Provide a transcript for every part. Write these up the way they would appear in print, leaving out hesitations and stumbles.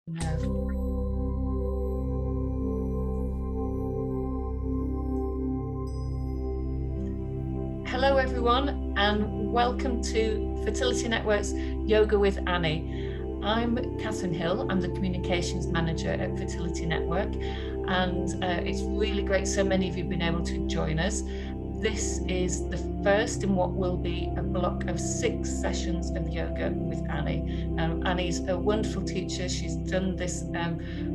No. Hello everyone, and welcome to Fertility Network's Yoga with Annie. I'm Catherine Hill, I'm the Communications Manager at Fertility Network, and it's really great so many of you have been able to join us. This is the first in what will be a block of 6 sessions of yoga with Annie. Annie's a wonderful teacher. She's done this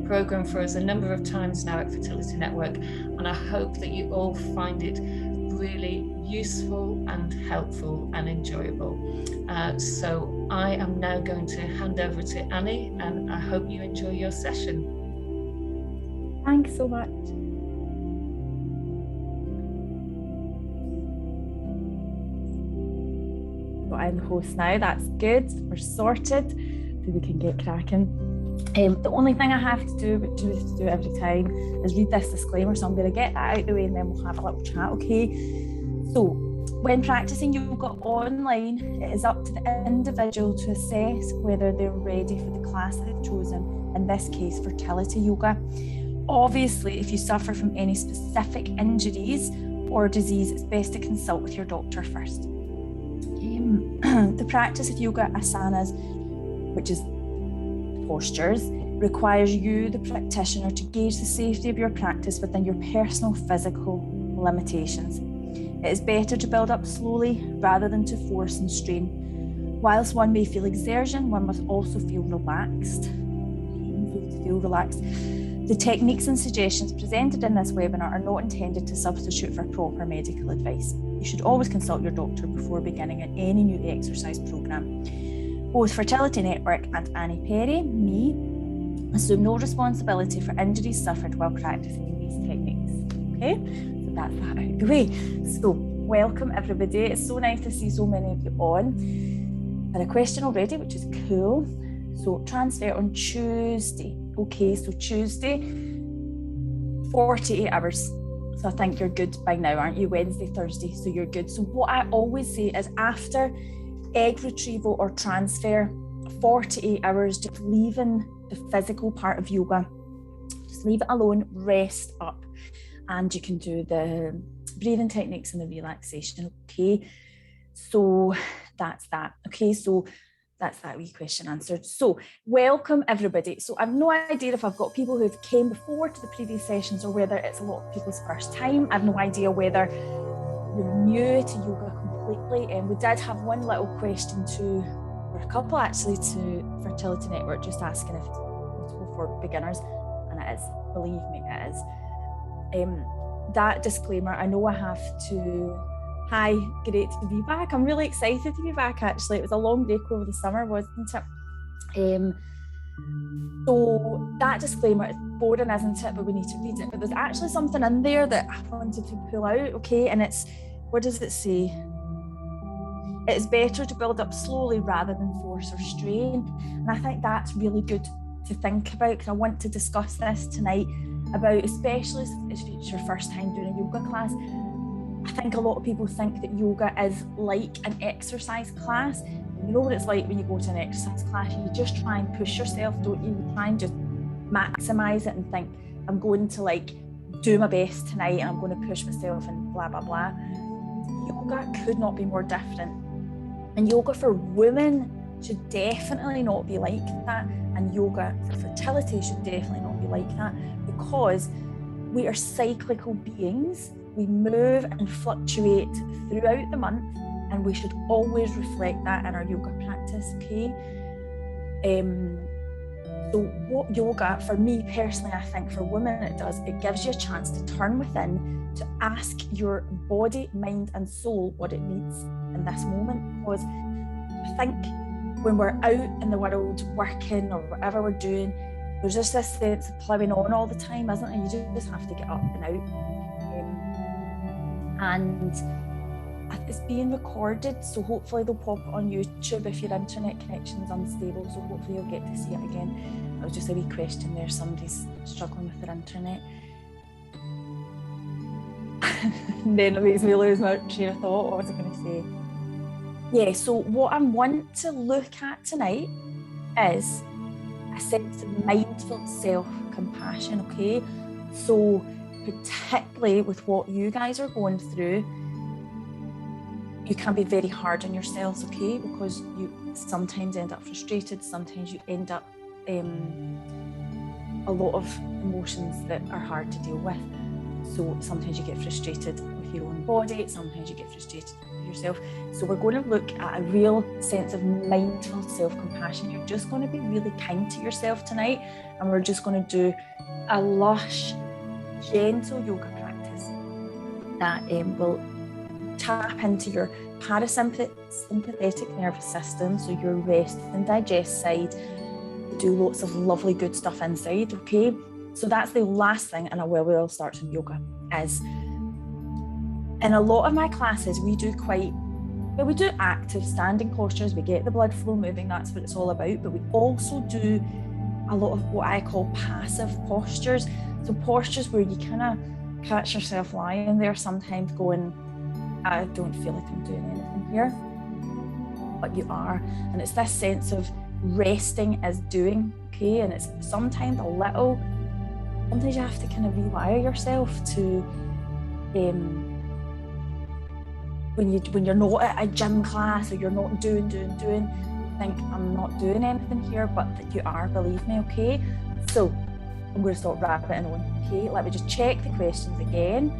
program for us a number of times now at Fertility Network, and I hope that you all find it really useful and helpful and enjoyable. So I am now going to hand over to Annie, and I hope you enjoy your session. Thanks so much. So I'm the host now, that's good, we're sorted, so we can get cracking. The only thing I have to do, which I have to do every time, is read this disclaimer, so I'm going to get that out of the way and then we'll have a little chat, okay? So, when practicing yoga online, it is up to the individual to assess whether they're ready for the class that they've chosen, in this case, fertility yoga. Obviously, if you suffer from any specific injuries or disease, it's best to consult with your doctor first. The practice of yoga asanas, which is postures, requires you, the practitioner, to gauge the safety of your practice within your personal physical limitations. It is better to build up slowly rather than to force and strain. Whilst one may feel exertion, one must also feel relaxed. The techniques and suggestions presented in this webinar are not intended to substitute for proper medical advice. You should always consult your doctor before beginning any new exercise programme. Both Fertility Network and Annie Perry, me, assume no responsibility for injuries suffered while practicing these techniques. Okay, so that's that out of the way. So, welcome everybody. It's so nice to see so many of you on. I had a question already, which is cool. So, transfer on Tuesday. Okay, so Tuesday, 48 hours. So I think you're good by now, aren't you? Wednesday, Thursday, so you're good. So what I always say is after egg retrieval or transfer, 48 hours, just leaving the physical part of yoga. Just leave it alone, rest up. And you can do the breathing techniques and the relaxation, okay? So that's that, okay? So that's that wee question answered. So welcome everybody. So I've no idea if I've got people who've came before to the previous sessions or whether it's a lot of people's first time. I've no idea whether you're new to yoga completely. And we did have one little question or a couple actually, to Fertility Network, just asking if it's for beginners, and it is, believe me, it is. That disclaimer, I know I have to. Hi, great to be back. I'm really excited to be back actually. It was a long break over the summer, wasn't it? So that disclaimer is boring, isn't it? But we need to read it. But there's actually something in there that I wanted to pull out, okay? And it's, what does it say? It is better to build up slowly rather than force or strain. And I think that's really good to think about, because I want to discuss this tonight about, especially if it's your first time doing a yoga class. I think a lot of people think that yoga is like an exercise class. You know what it's like when you go to an exercise class, you just try and push yourself, don't you? You try and just maximize it and think, I'm going to do my best tonight and I'm going to push myself and blah, blah, blah. Yoga could not be more different. And yoga for women should definitely not be like that. And yoga for fertility should definitely not be like that, because we are cyclical beings. We move and fluctuate throughout the month, and we should always reflect that in our yoga practice, okay? So what yoga, for me personally, I think for women it does, it gives you a chance to turn within, to ask your body, mind and soul what it needs in this moment. Because I think when we're out in the world working or whatever we're doing, there's just this sense of ploughing on all the time, isn't there? You just have to get up and out. And it's being recorded, so hopefully they'll pop it on YouTube if your internet connection's unstable, so hopefully you'll get to see it again. That was just a wee question there, somebody's struggling with their internet. And then it makes me lose my train of thought. What was I going to say? Yeah, so what I want to look at tonight is a sense of mindful self-compassion, okay? So particularly with what you guys are going through, you can be very hard on yourselves, okay? Because you sometimes end up frustrated, sometimes you end up a lot of emotions that are hard to deal with. So sometimes you get frustrated with your own body, sometimes you get frustrated with yourself. So we're going to look at a real sense of mindful self-compassion. You're just going to be really kind to yourself tonight, and we're just going to do a lush, gentle yoga practice that will tap into your parasympathetic nervous system, so your rest and digest side, do lots of lovely good stuff inside, okay? So that's the last thing, and where we'll start some yoga is, in a lot of my classes, we do active standing postures, we get the blood flow moving, that's what it's all about, but we also do a lot of what I call passive postures. So postures where you kind of catch yourself lying there sometimes going, I don't feel like I'm doing anything here, but you are. And it's this sense of resting as doing, okay? And it's sometimes sometimes you have to kind of rewire yourself to, when you're not at a gym class or you're not doing, you think, I'm not doing anything here, but that you are, believe me, okay? So I'm going to stop rabbiting on, okay? Let me just check the questions again.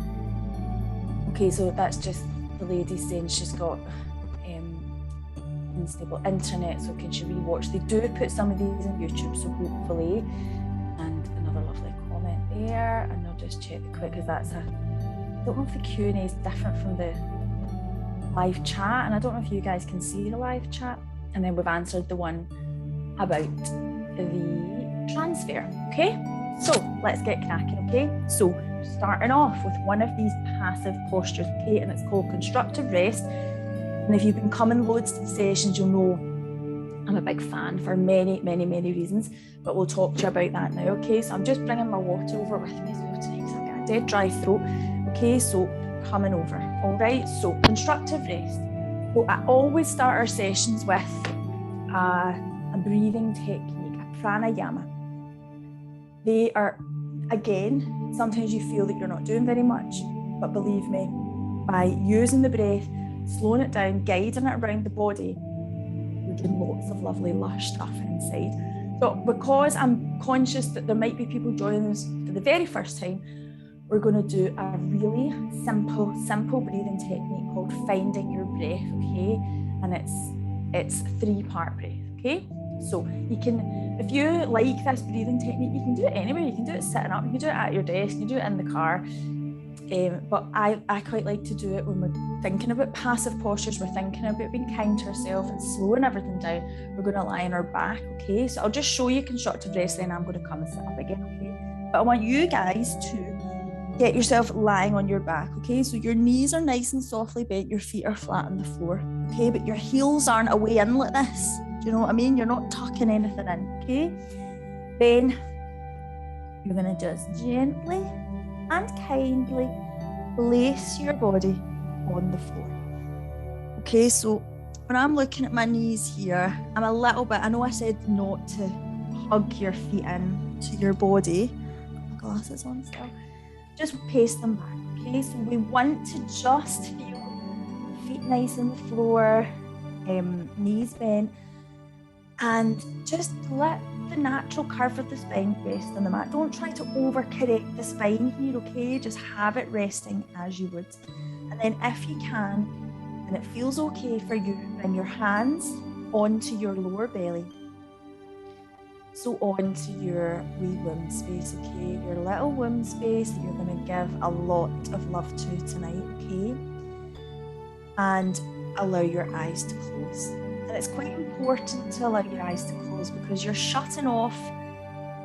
Okay, so that's just the lady saying she's got unstable internet, so can she rewatch? They do put some of these on YouTube, so hopefully. And another lovely comment there, and I'll just check the quick, because I don't know if the Q&A is different from the live chat, and I don't know if you guys can see the live chat. And then we've answered the one about the transfer, okay? So let's get cracking, okay? So starting off with one of these passive postures, okay, and it's called Constructive Rest. And if you've been coming loads to the sessions, you'll know I'm a big fan for many, many, many reasons, but we'll talk to you about that now, okay? So I'm just bringing my water over with me as well tonight, because I've got a dead dry throat, okay? So coming over, all right? So Constructive Rest. So I always start our sessions with a breathing technique, a pranayama. They are, again, sometimes you feel that you're not doing very much, but believe me, by using the breath, slowing it down, guiding it around the body, you're doing lots of lovely lush stuff inside. So because I'm conscious that there might be people joining us for the very first time, we're going to do a really simple breathing technique called Finding Your Breath, okay? And it's 3-part breath, okay? So you can, if you like this breathing technique, you can do it anywhere. You can do it sitting up, you can do it at your desk, you can do it in the car. But I quite like to do it when we're thinking about passive postures, we're thinking about being kind to ourselves and slowing everything down. We're going to lie on our back, okay? So I'll just show you Constructive Rest, then I'm going to come and sit up again, okay? But I want you guys to get yourself lying on your back, okay? So your knees are nice and softly bent, your feet are flat on the floor, okay? But your heels aren't away in like this. Do you know what I mean? You're not tucking anything in, okay? Then you're going to just gently and kindly place your body on the floor. Okay, so when I'm looking at my knees here, I'm a little bit, I know I said not to hug your feet in to your body. Got my glasses on still. Just pace them back, okay? So we want to just feel feet nice on the floor, knees bent, and just let the natural curve of the spine rest on the mat. Don't try to overcorrect the spine here, okay? Just have it resting as you would. And then if you can, and it feels okay for you, bring your hands onto your lower belly. So onto your wee womb space, okay? Your little womb space that you're going to give a lot of love to tonight, okay? And allow your eyes to close. And it's quite important to allow your eyes to close because you're shutting off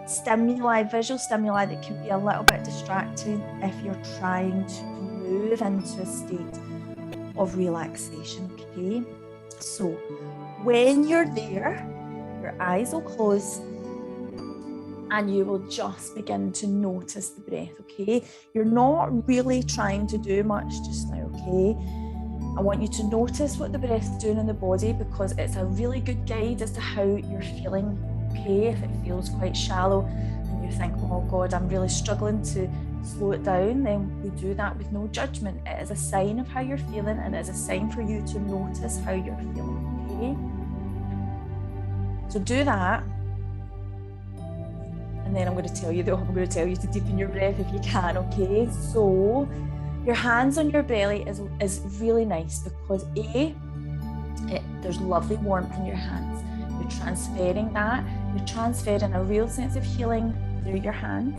stimuli, visual stimuli that can be a little bit distracting if you're trying to move into a state of relaxation, okay? So when you're there, your eyes will close and you will just begin to notice the breath, okay? You're not really trying to do much just now, okay? I want you to notice what the breath is doing in the body because it's a really good guide as to how you're feeling Okay, if it feels quite shallow and you think, oh God, I'm really struggling to slow it down, then we do that with no judgment. It is a sign of how you're feeling, and it is a sign for you to notice how you're feeling. Okay, so do that, and then I'm going to tell you to deepen your breath if you can. Okay, so your hands on your belly is really nice because there's lovely warmth in your hands. You're transferring that. You're transferring a real sense of healing through your hands.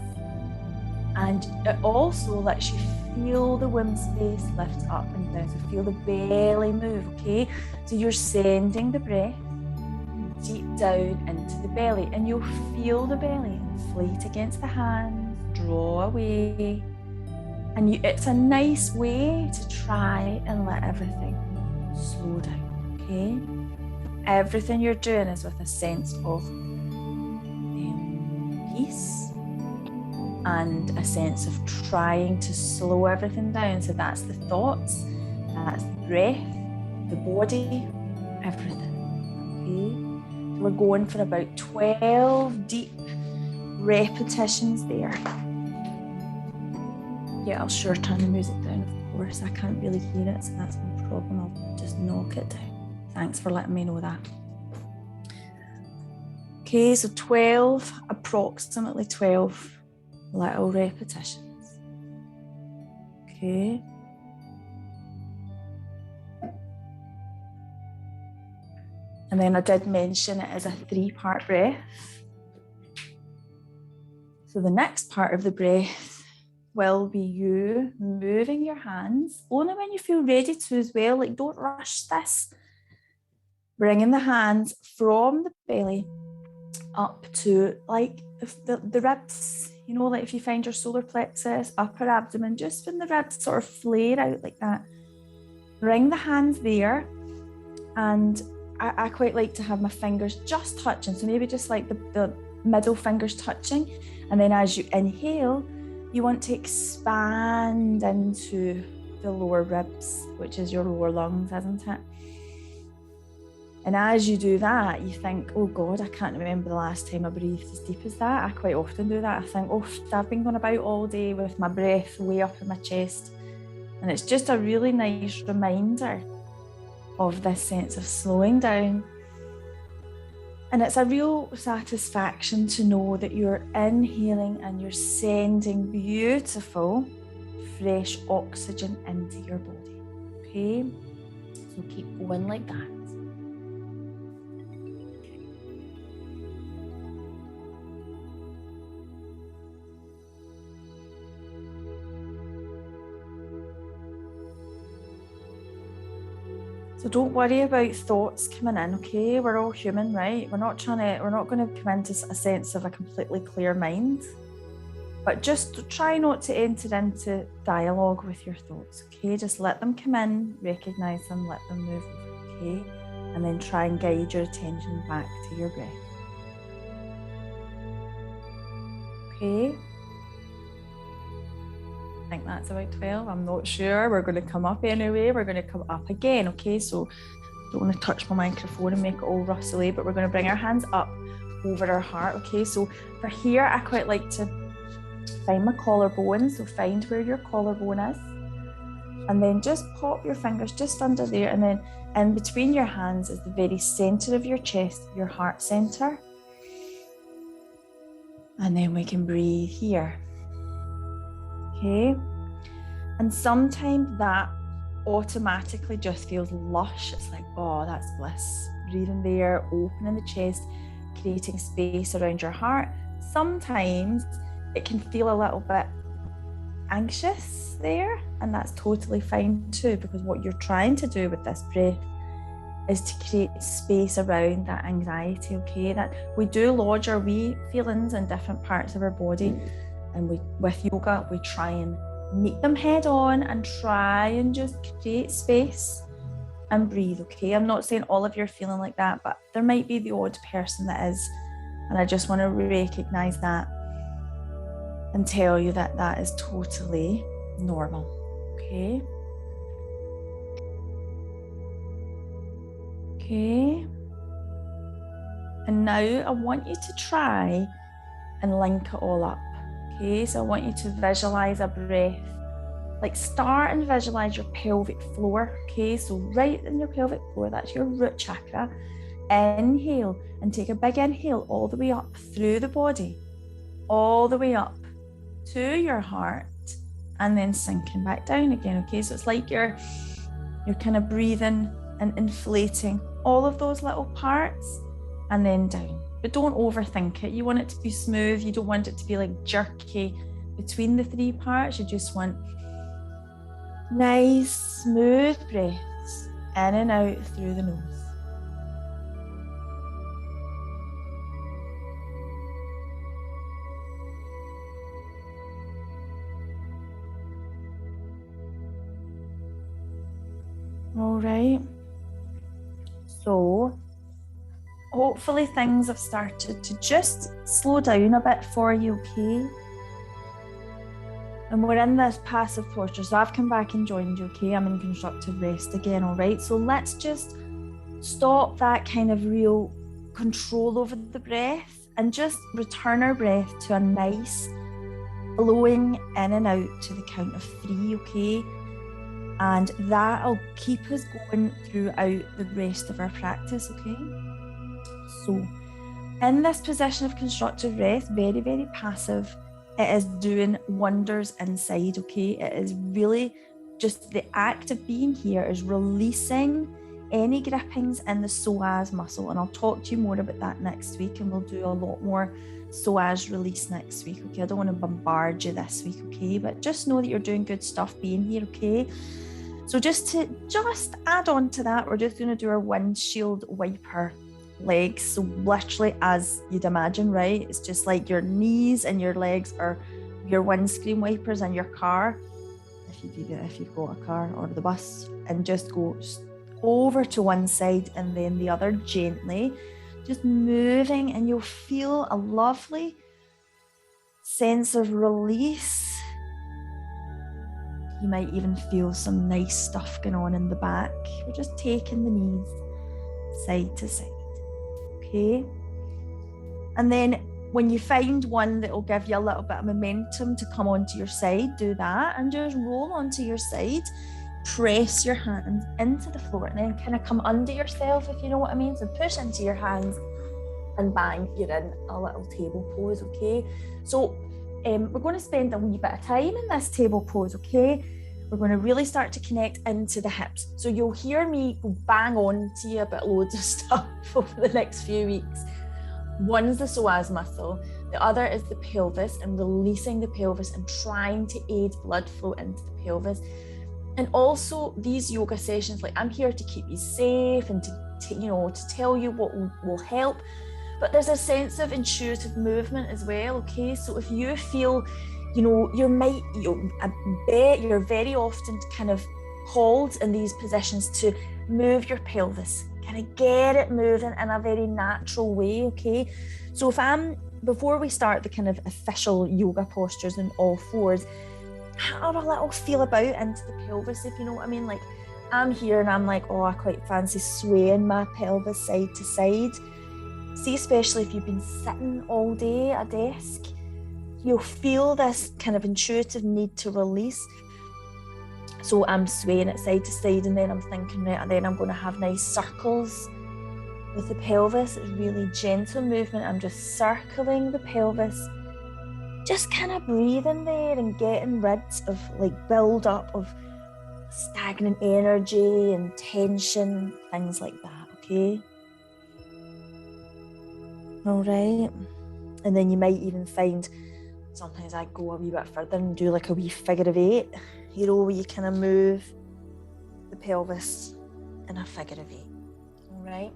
And it also lets you feel the womb space lift up and down. So feel the belly move, okay? So you're sending the breath deep down into the belly, and you'll feel the belly inflate against the hands, draw away. And it's a nice way to try and let everything slow down, okay? Everything you're doing is with a sense of peace and a sense of trying to slow everything down. So that's the thoughts, that's the breath, the body, everything, okay? So we're going for about 12 deep repetitions there. Yeah, I'll sure turn the music down, of course. I can't really hear it, so that's no problem. I'll just knock it down. Thanks for letting me know that. Okay, so approximately 12 little repetitions. Okay. And then I did mention it as a 3-part breath. So the next part of the breath will be you moving your hands only when you feel ready to as well. Like, don't rush this. Bringing the hands from the belly up to like the ribs, you know, like if you find your solar plexus, upper abdomen, just when the ribs sort of flare out like that. Bring the hands there, and I quite like to have my fingers just touching, so maybe just like the middle fingers touching, and then as you inhale, you want to expand into the lower ribs, which is your lower lungs, isn't it? And as you do that, you think, oh God, I can't remember the last time I breathed as deep as that. I quite often do that. I think, oh, I've been going about all day with my breath way up in my chest. And it's just a really nice reminder of this sense of slowing down. And it's a real satisfaction to know that you're inhaling and you're sending beautiful, fresh oxygen into your body. Okay? So keep going like that. So don't worry about thoughts coming in, okay? We're all human, right? We're not going to come into a sense of a completely clear mind, but just try not to enter into dialogue with your thoughts, okay? Just let them come in, recognize them, let them move over, okay? And then try and guide your attention back to your breath. Okay? I think that's about 12. I'm not sure. We're going to come up anyway. We're going to come up again, okay? So don't want to touch my microphone and make it all rustly, but we're going to bring our hands up over our heart, okay? So for here, I quite like to find my collarbone. So find where your collarbone is, and then just pop your fingers just under there, and then in between your hands is the very center of your chest, your heart center. And then we can breathe here. Okay, and sometimes that automatically just feels lush. It's like, oh, that's bliss. Breathing there, opening the chest, creating space around your heart. Sometimes it can feel a little bit anxious there, and that's totally fine too, because what you're trying to do with this breath is to create space around that anxiety, okay? That we do lodge our wee feelings in different parts of our body. And with yoga, we try and meet them head on and try and just create space and breathe, okay? I'm not saying all of you are feeling like that, but there might be the odd person that is. And I just want to recognize that and tell you that that is totally normal, okay? Okay. And now I want you to try and link it all up. Okay, so I want you to visualize a breath. Like start and visualize your pelvic floor. Okay, so right in your pelvic floor, that's your root chakra. Inhale and take a big inhale all the way up through the body, all the way up to your heart, and then sinking back down again. Okay, so it's like you're kind of breathing and inflating all of those little parts and then down. But don't overthink it. You want it to be smooth. You don't want it to be like jerky between the three parts. You just want nice, smooth breaths in and out through the nose. All right. So hopefully things have started to just slow down a bit for you, okay? And we're in this passive posture. So I've come back and joined you, okay? I'm in constructive rest again, all right? So let's just stop that kind of real control over the breath and just return our breath to a nice flowing in and out to the count of 3, okay? And that'll keep us going throughout the rest of our practice, okay? So in this position of constructive rest, very, very passive, it is doing wonders inside, okay? It is really just the act of being here is releasing any grippings in the psoas muscle. And I'll talk to you more about that next week, and we'll do a lot more psoas release next week, okay? I don't want to bombard you this week, okay? But just know that you're doing good stuff being here, okay? So just add on to that, we're just going to do our windshield wiper legs. So literally, as you'd imagine, right? It's just like your knees and your legs are your windscreen wipers in your car, if you've got a car or the bus, and just go over to one side and then the other gently, just moving, and you'll feel a lovely sense of release. You might even feel some nice stuff going on in the back. We're just taking the knees side to side, okay? And then when you find one that will give you a little bit of momentum to come onto your side, do that and just roll onto your side. Press your hands into the floor and then kind of come under yourself, if you know what I mean. So push into your hands and bang, you're in a little table pose, okay? So we're going to spend a wee bit of time in this table pose, okay? We're going to really start to connect into the hips. So you'll hear me go bang on to you about loads of stuff over the next few weeks. One's the psoas muscle, the other is the pelvis, and releasing the pelvis and trying to aid blood flow into the pelvis. And also these yoga sessions, like I'm here to keep you safe and to tell you what will help. But there's a sense of intuitive movement as well, okay? So if you feel, you're very often kind of called in these positions to move your pelvis, kind of get it moving in a very natural way, okay? So before we start the kind of official yoga postures in all fours, have a little feel about into the pelvis, if you know what I mean. Like I'm here and I'm like, oh, I quite fancy swaying my pelvis side to side. See, especially if you've been sitting all day at a desk, you'll feel this kind of intuitive need to release. So I'm swaying it side to side, and then I'm thinking, right, and then I'm going to have nice circles with the pelvis. It's really gentle movement. I'm just circling the pelvis, just kind of breathing there and getting rid of like build up of stagnant energy and tension, things like that, okay? All right, and then you might even find sometimes I go a wee bit further and do like a wee figure of 8, where you kind of move the pelvis in a figure of 8. All right,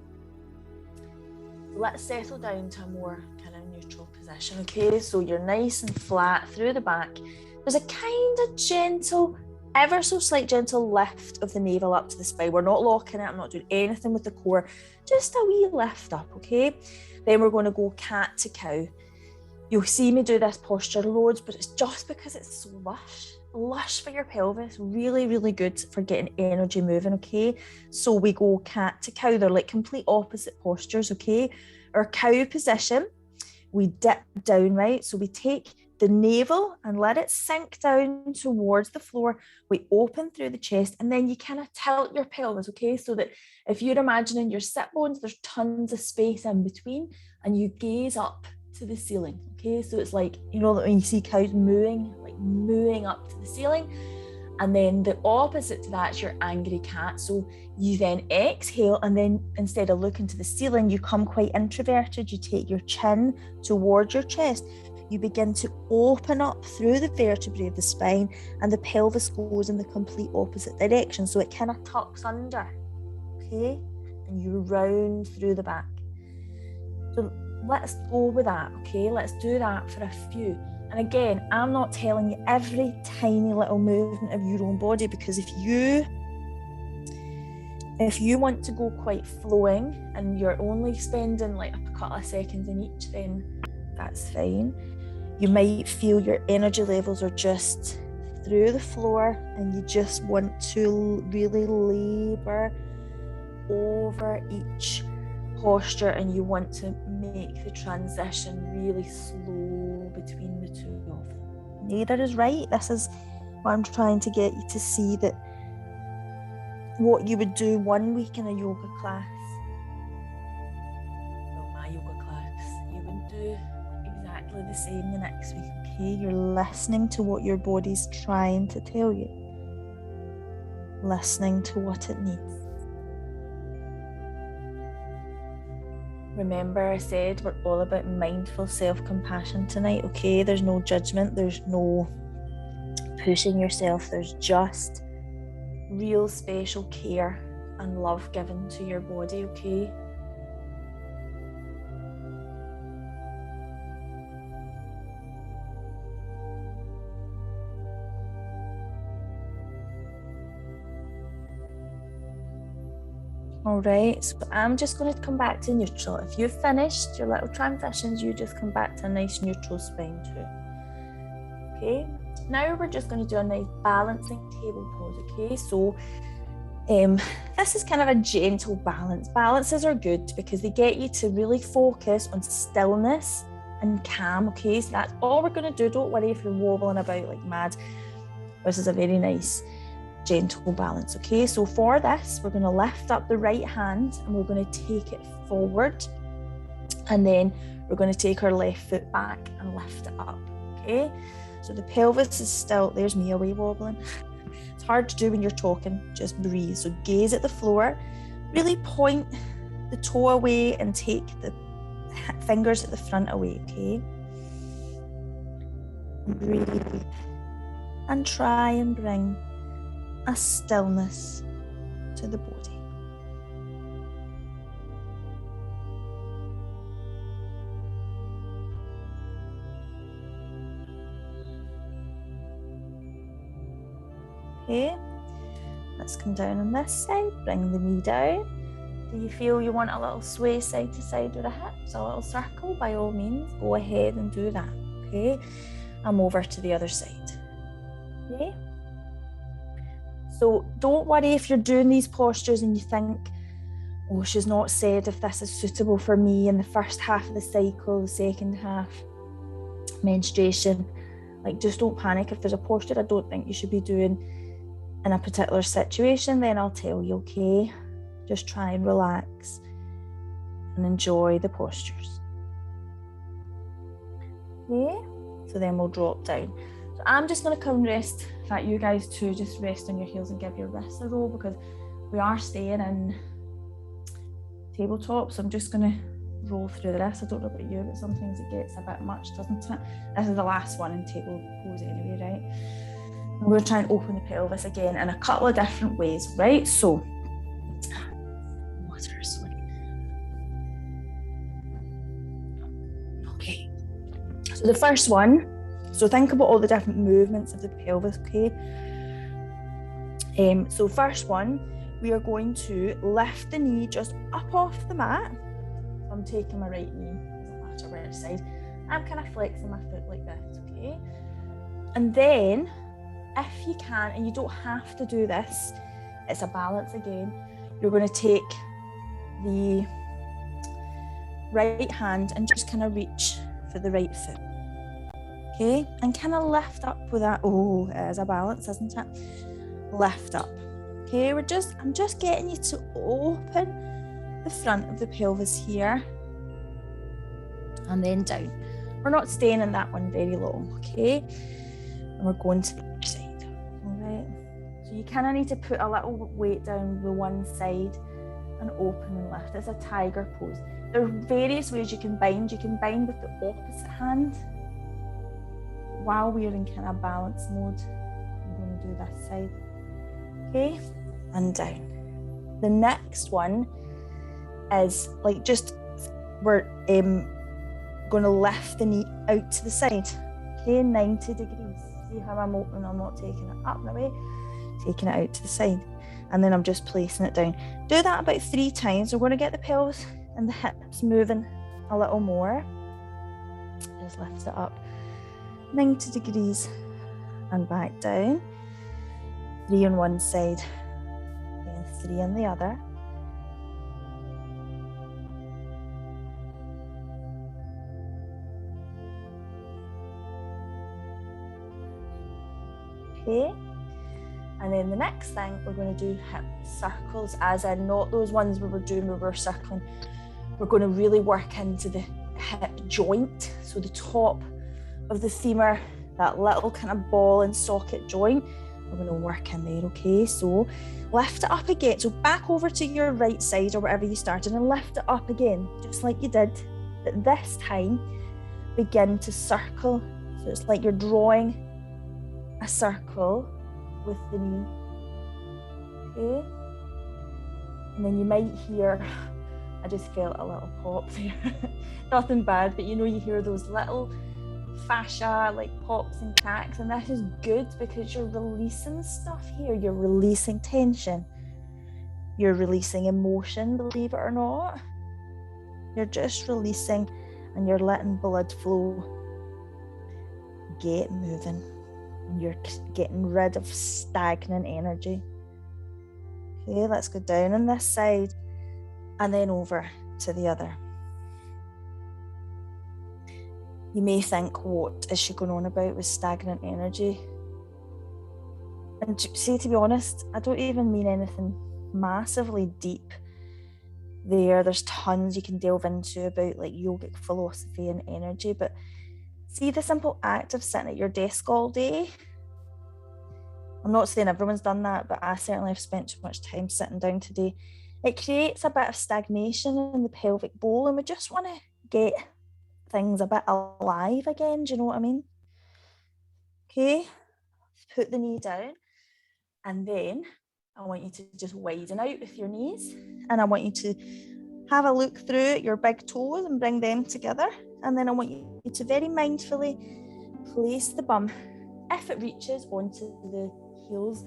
so let's settle down to a more kind of neutral position, okay? So you're nice and flat through the back. There's a kind of gentle, ever so slight gentle lift of the navel up to the spine. We're not locking it, I'm not doing anything with the core, just a wee lift up, okay? Then we're going to go cat to cow. You'll see me do this posture loads, but it's just because it's so lush for your pelvis, really, really good for getting energy moving, okay? So we go cat to cow. They're like complete opposite postures, okay? our cow position, we dip down, right? So we take the navel and let it sink down towards the floor. We open through the chest, and then you kind of tilt your pelvis, okay? So that if you're imagining your sit bones, there's tons of space in between, and you gaze up to the ceiling, okay? So it's like, you know, when you see cows mooing, like mooing up to the ceiling. And then the opposite to that is your angry cat. So you then exhale, and then instead of looking to the ceiling, you come quite introverted. You take your chin towards your chest. You begin to open up through the vertebrae of the spine, and the pelvis goes in the complete opposite direction. So it kind of tucks under, okay? And you round through the back. So let's go with that, okay? Let's do that for a few. And again, I'm not telling you every tiny little movement of your own body, because if you want to go quite flowing and you're only spending like a couple of seconds in each, then that's fine. You might feel your energy levels are just through the floor, and you just want to really labor over each posture, and you want to make the transition really slow between the two of them. Neither is right. This is what I'm trying to get you to see, that what you would do one week in a yoga class, well, my yoga class, you would do exactly the same the next week, okay? You're listening to what your body's trying to tell you, listening to what it needs. Remember, I said we're all about mindful self-compassion tonight, okay? There's no judgment, there's no pushing yourself, there's just real special care and love given to your body, okay? All right, so I'm just going to come back to neutral. If you've finished your little transitions, you just come back to a nice neutral spine too. Okay, now we're just going to do a nice balancing table pose, okay? So this is kind of a gentle balance. Balances are good because they get you to really focus on stillness and calm, okay? So that's all we're going to do. Don't worry if you're wobbling about like mad. This is a very nice gentle balance, okay? So for this, we're going to lift up the right hand and we're going to take it forward, and then we're going to take our left foot back and lift it up, okay? So the pelvis is still, there's me away wobbling. It's hard to do when you're talking, just breathe. So gaze at the floor, really point the toe away and take the fingers at the front away, okay? Breathe and try and bring a stillness to the body. Okay, let's come down on this side, bring the knee down. Do you feel you want a little sway side to side with the hips, a little circle? By all means, go ahead and do that, okay? I'm over to the other side, okay? So don't worry if you're doing these postures and you think, oh, she's not said if this is suitable for me in the first half of the cycle, the second half, menstruation. Like, just don't panic. If there's a posture I don't think you should be doing in a particular situation, then I'll tell you, okay? Just try and relax and enjoy the postures. Okay, so then we'll drop down. So I'm just going to come rest. In fact, you guys too, just rest on your heels and give your wrists a roll, because we are staying in tabletop. So I'm just going to roll through the rest. I don't know about you, but sometimes it gets a bit much, doesn't it? This is the last one in table pose anyway, right? I'm going to try and open the pelvis again in a couple of different ways, right? So, water, okay. So the first one, so think about all the different movements of the pelvis, okay? So first one, we are going to lift the knee just up off the mat. I'm taking my right knee, doesn't matter where side. I'm kind of flexing my foot like this, okay? And then, if you can, and you don't have to do this, it's a balance again, you're going to take the right hand and just kind of reach for the right foot. Okay, and kind of lift up with that. Oh, it is a balance, isn't it? Lift up. Okay, I'm just getting you to open the front of the pelvis here and then down. We're not staying in that one very long, okay? And we're going to the other side. All right. So you kind of need to put a little weight down the one side and open and lift. It's a tiger pose. There are various ways you can bind. You can bind with the opposite hand while we're in kind of balance mode. I'm going to do this side. Okay, and down. The next one is like we're going to lift the knee out to the side. Okay, 90 degrees. See how I'm opening? I'm not taking it up and away, taking it out to the side. And then I'm just placing it down. Do that about 3 times. We're going to get the pelvis and the hips moving a little more. Just lift it up 90 degrees and back down. 3 on one side and 3 on the other. Okay, and then the next thing we're going to do hip circles, as in not those ones where we're circling. We're going to really work into the hip joint, so the top of the femur, that little kind of ball and socket joint. We're going to work in there, okay? So lift it up again. So back over to your right side or wherever you started and lift it up again, just like you did. But this time, begin to circle. So it's like you're drawing a circle with the knee, okay? And then you might hear, I just felt a little pop there. Nothing bad, but you hear those little fascia like pops and cracks, and that is good because you're releasing stuff here. You're releasing tension, you're releasing emotion, believe it or not. You're just releasing and you're letting blood flow. Get moving, and you're getting rid of stagnant energy. Okay, let's go down on this side and then over to the other. You may think, what is she going on about with stagnant energy? And see, to be honest, I don't even mean anything massively deep there. There's tons you can delve into about like yogic philosophy and energy, but see the simple act of sitting at your desk all day. I'm not saying everyone's done that, but I certainly have spent too much time sitting down today. It creates a bit of stagnation in the pelvic bowl, and we just want to get things a bit alive again. Do you know what I mean? Okay, put the knee down, and then I want you to just widen out with your knees, and I want you to have a look through at your big toes and bring them together, and then I want you to very mindfully place the bum, if it reaches, onto the heels.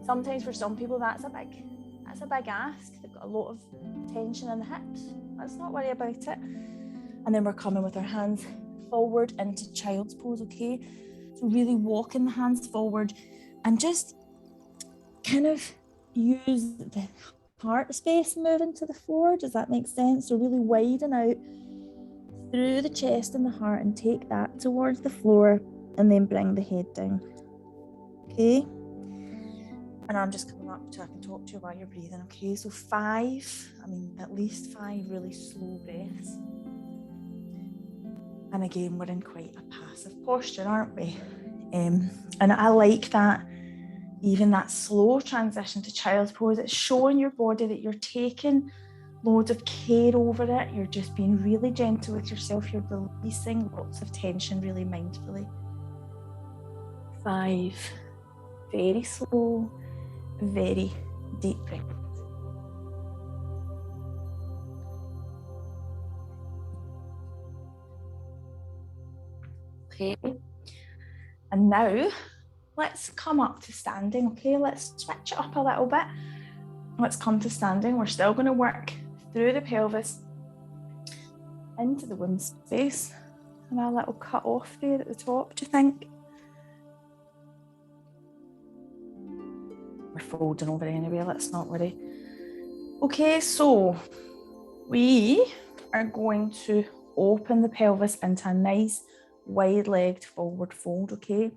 Sometimes for some people that's a big ask. They've got a lot of tension in the hips. Let's not worry about it. And then we're coming with our hands forward into child's pose, okay? So really walking the hands forward and just kind of use the heart space moving to the floor. Does that make sense? So really widen out through the chest and the heart and take that towards the floor and then bring the head down, okay? And I'm just coming up so I can talk to you while you're breathing, okay? So at least 5 really slow breaths. And again, we're in quite a passive posture, aren't we? And I like that, even that slow transition to child's pose. It's showing your body that you're taking loads of care over it. You're just being really gentle with yourself. You're releasing lots of tension really mindfully. 5, very slow, very deep breath. Okay, and now let's come up to standing. Okay, let's switch it up a little bit. Let's come to standing. We're still going to work through the pelvis into the womb space, and a little cut off there at the top, do you think? We're folding over anyway, let's not worry. Okay, so We are going to open the pelvis into a nice wide-legged forward fold, okay?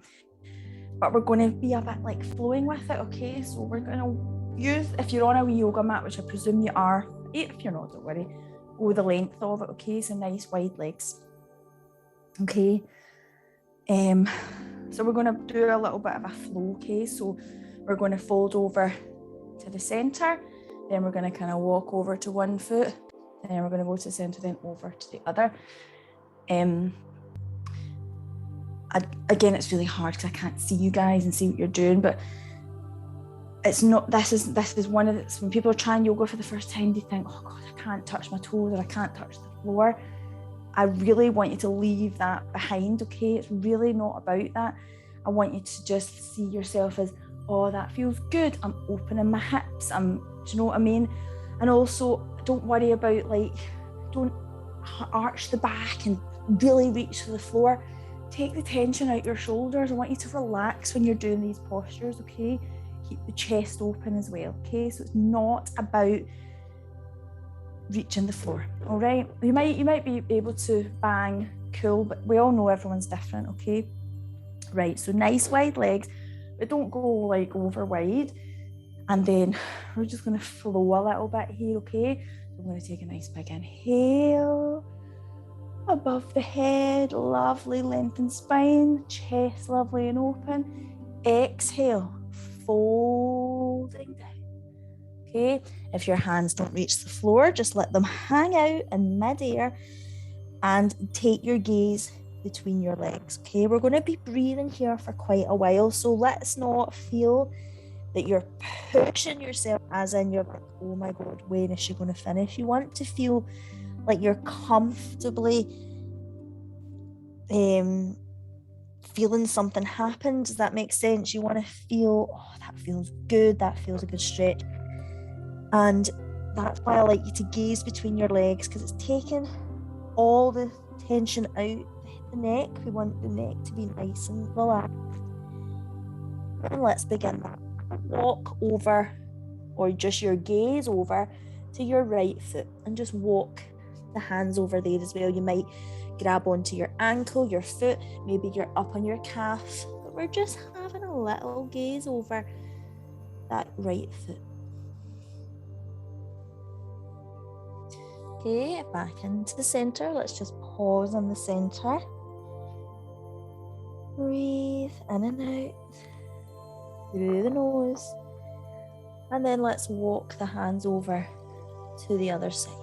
But we're going to be a bit like flowing with it, okay? So we're going to use, if you're on a wee yoga mat, which I presume you are, if you're not, don't worry, go the length of it, okay? So nice wide legs, okay? So we're going to do a little bit of a flow, okay? So we're going to fold over to the center, then we're going to kind of walk over to one foot, and then we're going to go to the center, then over to the other. Again, it's really hard because I can't see you guys and see what you're doing, but it's not, this is one of the, when people are trying yoga for the first time, they think, oh God, I can't touch my toes or I can't touch the floor. I really want you to leave that behind, okay? It's really not about that. I want you to just see yourself as, oh, that feels good. I'm opening my hips. Do you know what I mean? And also, don't worry about don't arch the back and really reach for the floor. Take the tension out your shoulders. I want you to relax when you're doing these postures, okay? Keep the chest open as well, okay? So it's not about reaching the floor, all right? You might be able to bang, cool, but we all know everyone's different, okay? Right, so nice wide legs, but don't go like over wide. And then we're just gonna flow a little bit here, okay? So I'm gonna take a nice big inhale. Above the head, lovely lengthened spine, chest lovely and open. Exhale, folding down. Okay, if your hands don't reach the floor, just let them hang out in mid-air and take your gaze between your legs. Okay, we're going to be breathing here for quite a while, so let's not feel that you're pushing yourself, as in you're like, oh my God, when is she going to finish? You want to feel like you're comfortably feeling something happen. Does that make sense? You want to feel, oh, that feels good, that feels a good stretch. And that's why I like you to gaze between your legs, because it's taking all the tension out the neck. We want the neck to be nice and relaxed. And let's begin that. Walk over, or just your gaze over to your right foot, and just walk the hands over there as well. You might grab onto your ankle, your foot, maybe you're up on your calf, but we're just having a little gaze over that right foot. Okay, back into the center. Let's just pause on the center. Breathe in and out through the nose. And then let's walk the hands over to the other side.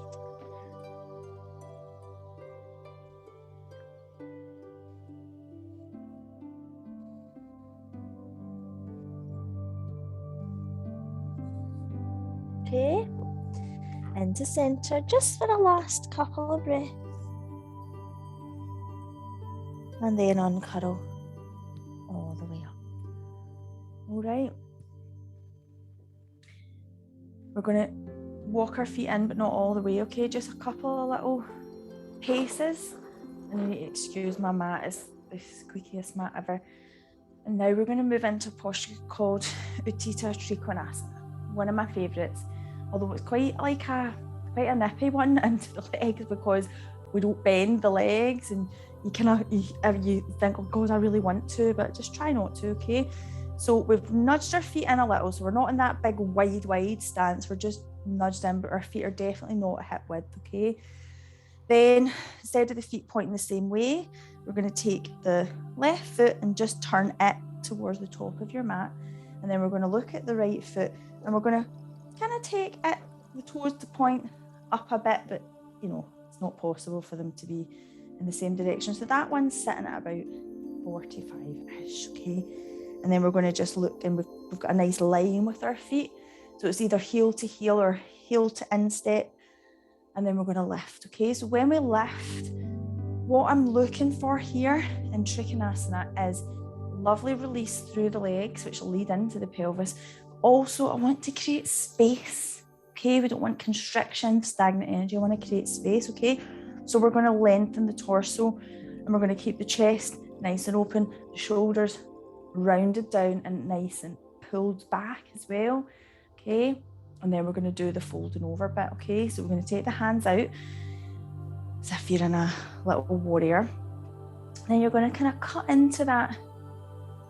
Okay, into center just for the last couple of breaths. And then uncuddle all the way up. All right. We're going to walk our feet in, but not all the way, okay? Just a couple of little paces. And you need to excuse my mat, it's the squeakiest mat ever. And now we're going to move into a posture called Untitled Chapter, one of my favourites. Although it's quite a nippy one into the legs, because we don't bend the legs, and you think, oh God, I really want to, but just try not to, okay? So we've nudged our feet in a little, so we're not in that big wide stance, we're just nudged in, but our feet are definitely not hip width, okay? Then instead of the feet pointing the same way, we're going to take the left foot and just turn it towards the top of your mat, and then we're going to look at the right foot, and we're going to kind of take it, the toes to point up a bit, but you know, it's not possible for them to be in the same direction. So that one's sitting at about 45-ish, okay? And then we're going to just look, and we've got a nice line with our feet. So it's either heel to heel or heel to instep. And then we're going to lift, okay? So when we lift, what I'm looking for here in Trikonasana is lovely release through the legs, which will lead into the pelvis. Also, I want to create space, okay? We don't want constriction, stagnant energy. I want to create space, okay? So we're going to lengthen the torso, and we're going to keep the chest nice and open, the shoulders rounded down and nice and pulled back as well, okay? And then we're going to do the folding over bit, okay? So we're going to take the hands out as if you're in a little warrior. Then you're going to kind of cut into that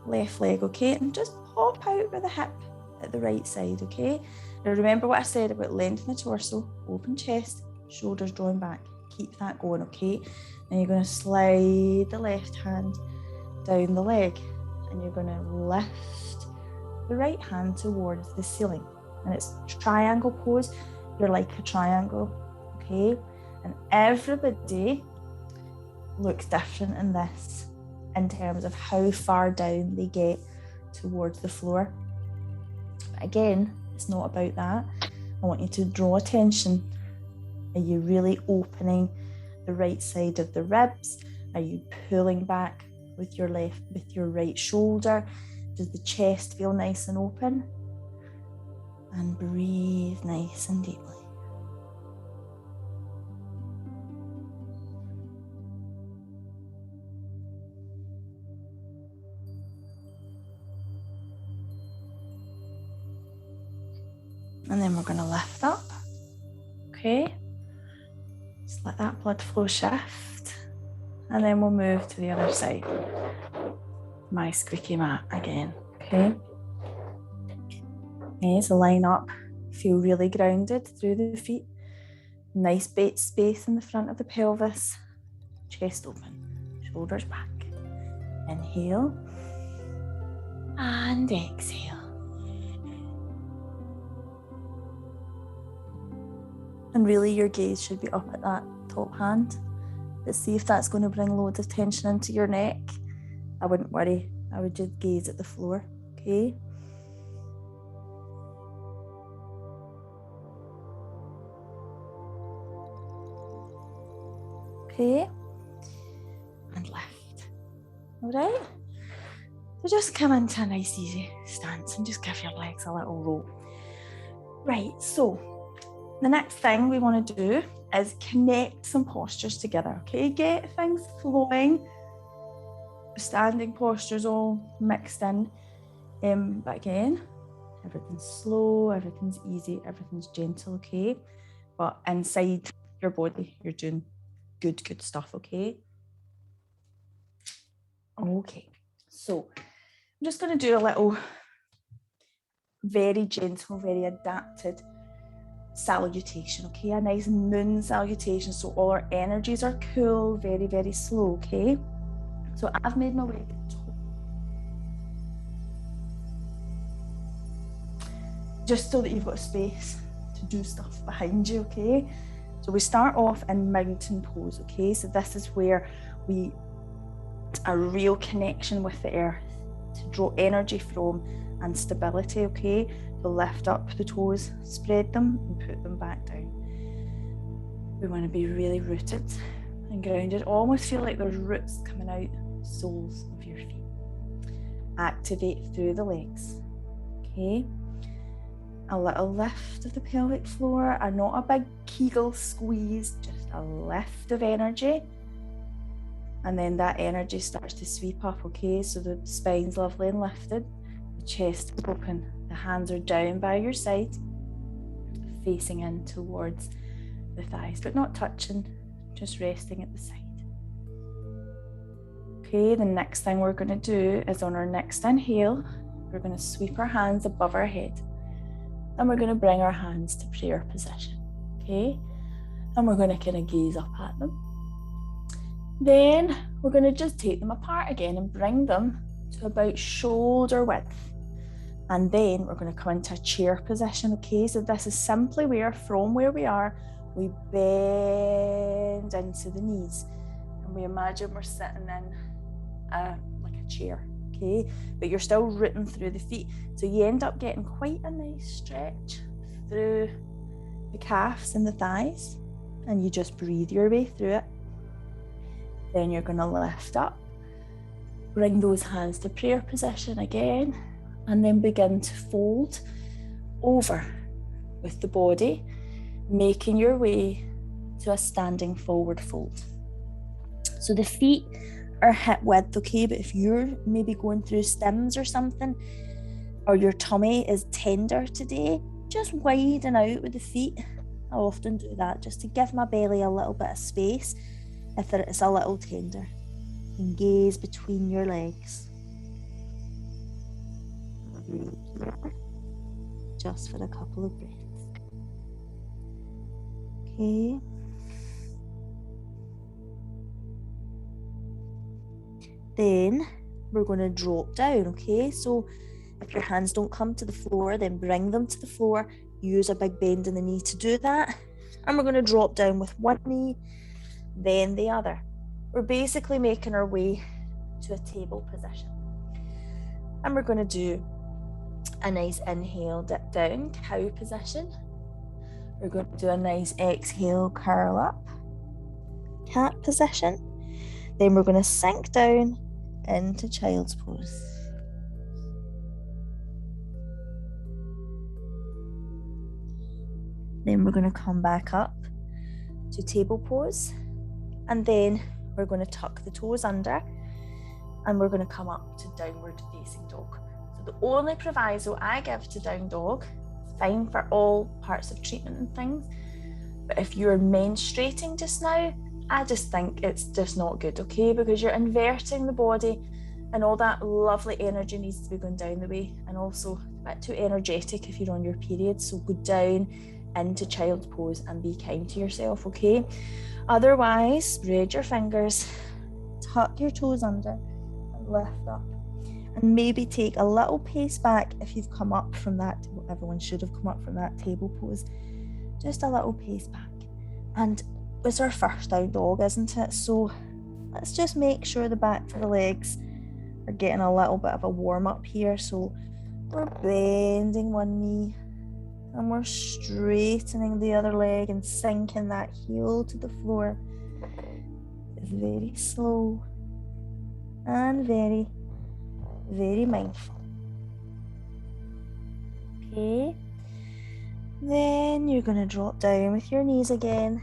left leg, okay? And just pop out with the hip at the right side, okay? Now remember what I said about lengthening the torso, open chest, shoulders drawn back. Keep that going, okay? Then you're going to slide the left hand down the leg, and you're going to lift the right hand towards the ceiling. And it's triangle pose. You're like a triangle, okay? And everybody looks different in this in terms of how far down they get towards the floor. But again, it's not about that. I want you to draw attention. Are you really opening the right side of the ribs? Are you pulling back with your right shoulder? Does the chest feel nice and open? And breathe nice and deeply. And then we're going to lift up. Okay. Just let that blood flow shift. And then we'll move to the other side. My squeaky mat again. Okay. Okay, so line up. Feel really grounded through the feet. Nice space in the front of the pelvis. Chest open. Shoulders back. Inhale. And exhale. And really your gaze should be up at that top hand. But see if that's going to bring loads of tension into your neck. I wouldn't worry. I would just gaze at the floor, okay? Okay. And lift. All right? So just come into a nice easy stance and just give your legs a little roll. Right, so the next thing we want to do is connect some postures together, okay? Get things flowing. Standing postures all mixed in. But again, everything's slow, everything's easy, everything's gentle, okay? But inside your body, you're doing good stuff, okay? Okay, so I'm just going to do a little very gentle, very adapted salutation, okay? A nice moon salutation, so all our energies are cool, very, very slow, okay? So I've made my way to the top. Just so that you've got space to do stuff behind you, okay? So we start off in mountain pose, okay? So this is where we a real connection with the earth to draw energy from and stability, okay? So lift up the toes, spread them and put them back down. We want to be really rooted and grounded. Almost feel like there's roots coming out soles of your feet. Activate through the legs, okay? A little lift of the pelvic floor, and not a big Kegel squeeze, just a lift of energy. And then that energy starts to sweep up, okay? So the spine's lovely and lifted, the chest is open, the hands are down by your side, facing in towards the thighs, but not touching, just resting at the side. Okay, the next thing we're going to do is on our next inhale, we're going to sweep our hands above our head. And we're going to bring our hands to prayer position, okay? And we're going to kind of gaze up at them. Then we're going to just take them apart again and bring them to about shoulder width. And then we're going to come into a chair position, okay? So this is simply where, from where we are, we bend into the knees. And we imagine we're sitting in like a chair, okay? But you're still rooting through the feet. So you end up getting quite a nice stretch through the calves and the thighs. And you just breathe your way through it. Then you're going to lift up, bring those hands to prayer position again, and then begin to fold over with the body, making your way to a standing forward fold. So the feet are hip width, okay, but if you're maybe going through stims or something, or your tummy is tender today, just widen out with the feet. I often do that just to give my belly a little bit of space if it's a little tender. And gaze between your legs. Just for a couple of breaths. Okay. Then we're going to drop down, okay? So if your hands don't come to the floor, then bring them to the floor. Use a big bend in the knee to do that. And we're going to drop down with one knee, then the other. We're basically making our way to a table position. And we're going to do a nice inhale, dip down, cow position. We're going to do a nice exhale, curl up, cat position. Then we're going to sink down into child's pose. Then we're going to come back up to table pose. And then we're going to tuck the toes under. And we're going to come up to downward facing dog. So the only proviso I give to down dog, it's fine for all parts of treatment and things, but if you're menstruating just now, I just think it's just not good, okay? Because you're inverting the body and all that lovely energy needs to be going down the way, and also a bit too energetic if you're on your period. So go down into child's pose and be kind to yourself, okay? Otherwise, spread your fingers, tuck your toes under and lift up. And maybe take a little pace back if you've come up from that. Everyone should have come up from that table pose. Just a little pace back. And it's our first down dog, isn't it? So let's just make sure the back of the legs are getting a little bit of a warm up here. So we're bending one knee and we're straightening the other leg and sinking that heel to the floor. It's very slow and very, very mindful. Okay. Then you're going to drop down with your knees again.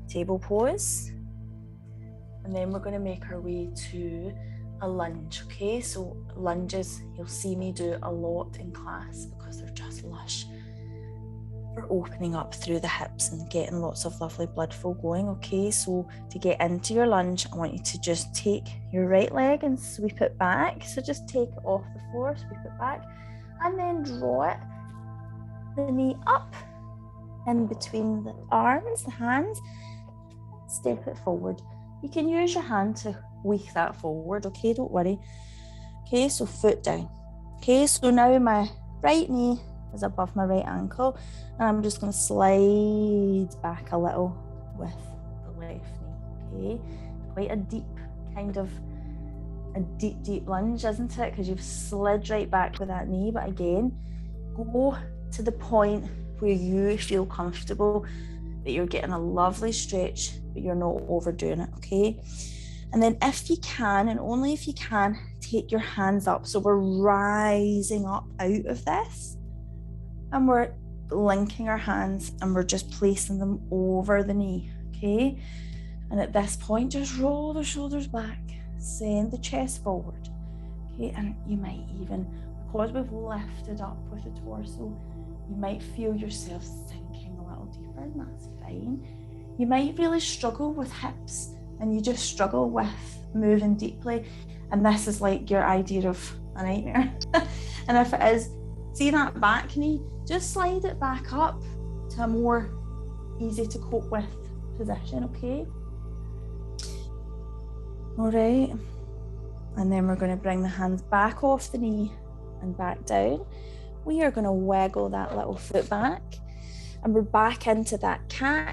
Table pose. And then we're going to make our way to a lunge, okay? So lunges, you'll see me do a lot in class because they're just lush for opening up through the hips and getting lots of lovely blood flow going, okay? So to get into your lunge, I want you to just take your right leg and sweep it back. So just take it off the floor, sweep it back, and then draw it, the knee up in between the arms, the hands, step it forward. You can use your hand to weak that forward, okay? Don't worry. Okay, so foot down. Okay, so now my right knee is above my right ankle, and I'm just going to slide back a little with the left knee, okay? Quite a deep deep lunge, isn't it? Because you've slid right back with that knee, but again, go to the point where you feel comfortable, that you're getting a lovely stretch, but you're not overdoing it, okay? And then if you can, and only if you can, take your hands up. So we're rising up out of this, and we're linking our hands and we're just placing them over the knee, okay? And at this point, just roll the shoulders back, send the chest forward, okay? And you might even, because we've lifted up with the torso, you might feel yourself sinking a little deeper, and that's fine. You might really struggle with hips, and you just struggle with moving deeply, and this is like your idea of a nightmare. And if it is, see that back knee, just slide it back up to a more easy to cope with position, okay? All right, and then we're going to bring the hands back off the knee and back down. We are going to wiggle that little foot back, and we're back into that cow,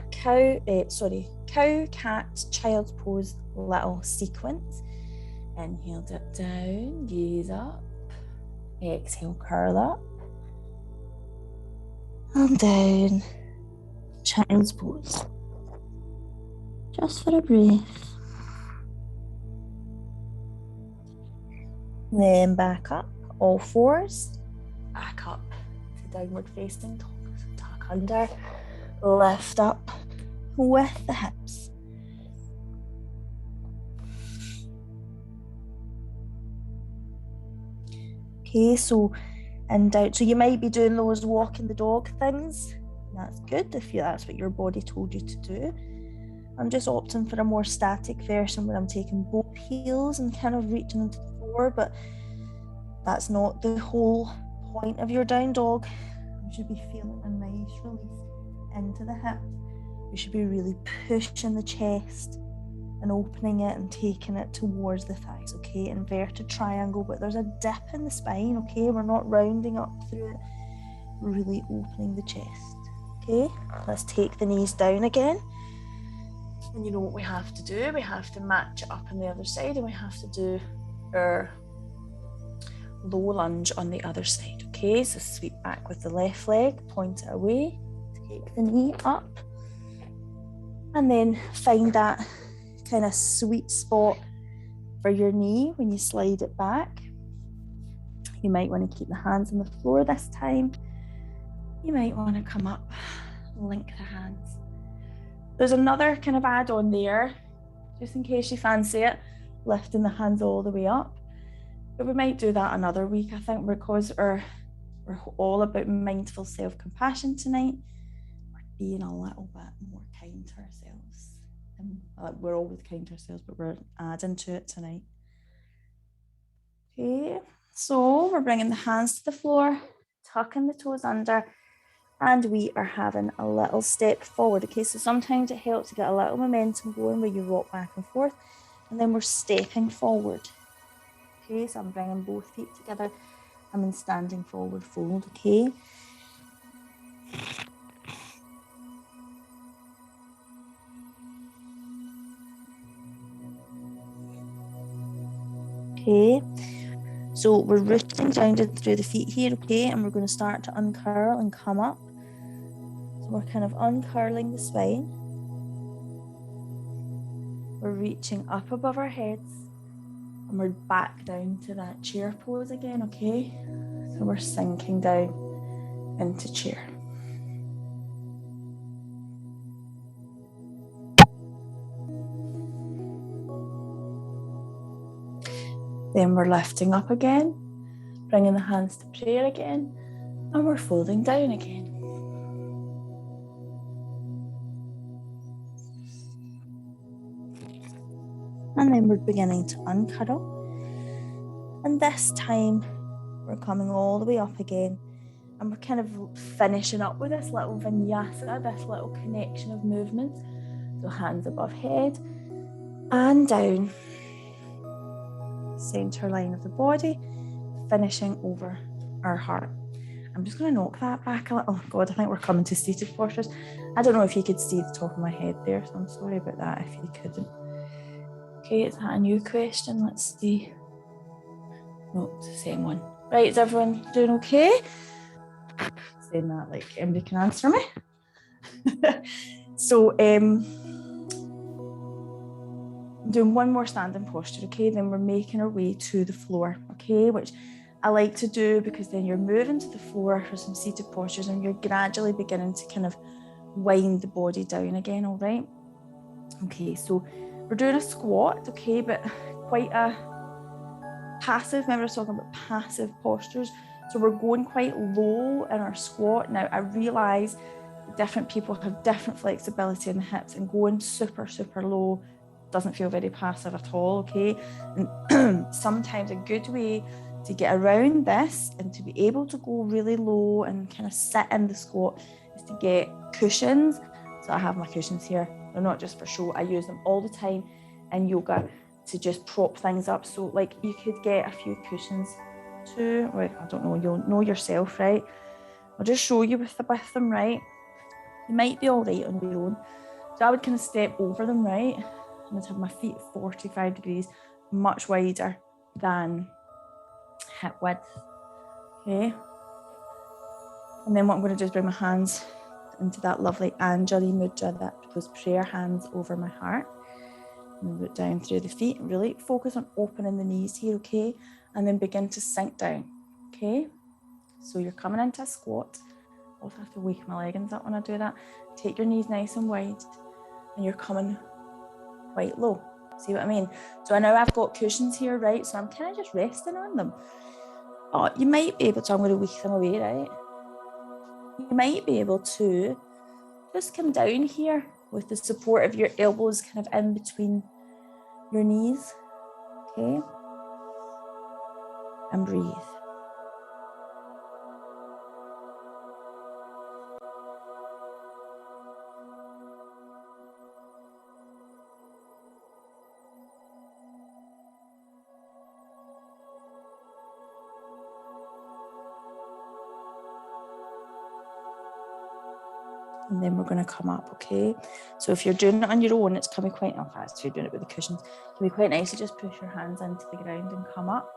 cat, child's pose little sequence. Inhale, dip down, gaze up. Exhale, curl up. And down, child's pose. Just for a breath. Then back up, all fours. Back up to downward facing dog. So tuck under, lift up with the hips. Okay, so and out. So you might be doing those walking the dog things. That's good if that's what your body told you to do. I'm just opting for a more static version where I'm taking both heels and kind of reaching into the floor, but that's not the whole point of your down dog. You should be feeling a nice release into the hips. You should be really pushing the chest and opening it and taking it towards the thighs, okay? Inverted triangle, but there's a dip in the spine, okay? We're not rounding up through it. We're really opening the chest, okay? Let's take the knees down again. And you know what we have to do? We have to match it up on the other side, and we have to do our low lunge on the other side, okay? So sweep back with the left leg, point it away, take the knee up, and then find that kind of sweet spot for your knee when you slide it back. You might want to keep the hands on the floor this time. You might want to come up, link the hands. There's another kind of add-on there, just in case you fancy it, lifting the hands all the way up. But we might do that another week, I think, because we're all about mindful self-compassion tonight. We're being a little bit more kind to ourselves. And we're always kind to ourselves, but we're adding to it tonight. Okay, so we're bringing the hands to the floor, tucking the toes under, and we are having a little step forward. Okay, so sometimes it helps to get a little momentum going where you rock back and forth, and then we're stepping forward. Okay, so I'm bringing both feet together. I'm in standing forward fold, okay? Okay, so we're rooting down through the feet here, okay? And we're going to start to uncurl and come up. So we're kind of uncurling the spine. We're reaching up above our heads. And we're back down to that chair pose again, okay? So we're sinking down into chair. Then we're lifting up again, bringing the hands to prayer again, and we're folding down again. And then we're beginning to uncuddle. And this time, we're coming all the way up again, and we're kind of finishing up with this little vinyasa, this little connection of movements. So hands above head and down. Center line of the body, finishing over our heart. I'm just going to knock that back a little. Oh God, I think we're coming to seated postures. I don't know if you could see the top of my head there, so I'm sorry about that if you couldn't. Okay, is that a new question? Let's see. No, it's the same one. Right, is everyone doing okay? Saying that like anybody can answer me. So doing one more standing posture, okay? Then we're making our way to the floor, okay? Which I like to do because then you're moving to the floor for some seated postures and you're gradually beginning to kind of wind the body down again, all right? Okay, so we're doing a squat, okay? But quite a passive, remember I was talking about passive postures. So we're going quite low in our squat. Now I realise different people have different flexibility in the hips, and going super, super low doesn't feel very passive at all, okay? And sometimes a good way to get around this and to be able to go really low and kind of sit in the squat is to get cushions. So I have my cushions here. They're not just for show. I use them all the time in yoga to just prop things up. So like you could get a few cushions too. Well, I don't know, you'll know yourself, right? I'll just show you with them, right? You might be all right on your own. So I would kind of step over them, right? And I'd have my feet 45 degrees, much wider than hip width, okay? And then what I'm going to do is bring my hands into that lovely Anjali Mudra, those prayer hands over my heart. And root down through the feet, and really focus on opening the knees here, okay? And then begin to sink down, okay? So you're coming into a squat. I also have to wake my leggings up when I do that. Take your knees nice and wide, and you're coming quite low. See what I mean? So I know I've got cushions here, right? So I'm kind of just resting on them. But you might be able to, I'm going to weak them away, right? You might be able to just come down here with the support of your elbows kind of in between your knees, okay? And breathe. And then we're going to come up, okay? So if you're doing it on your own, it's coming quite, in fact, if you're doing it with the cushions, it can be quite nice to just push your hands into the ground and come up.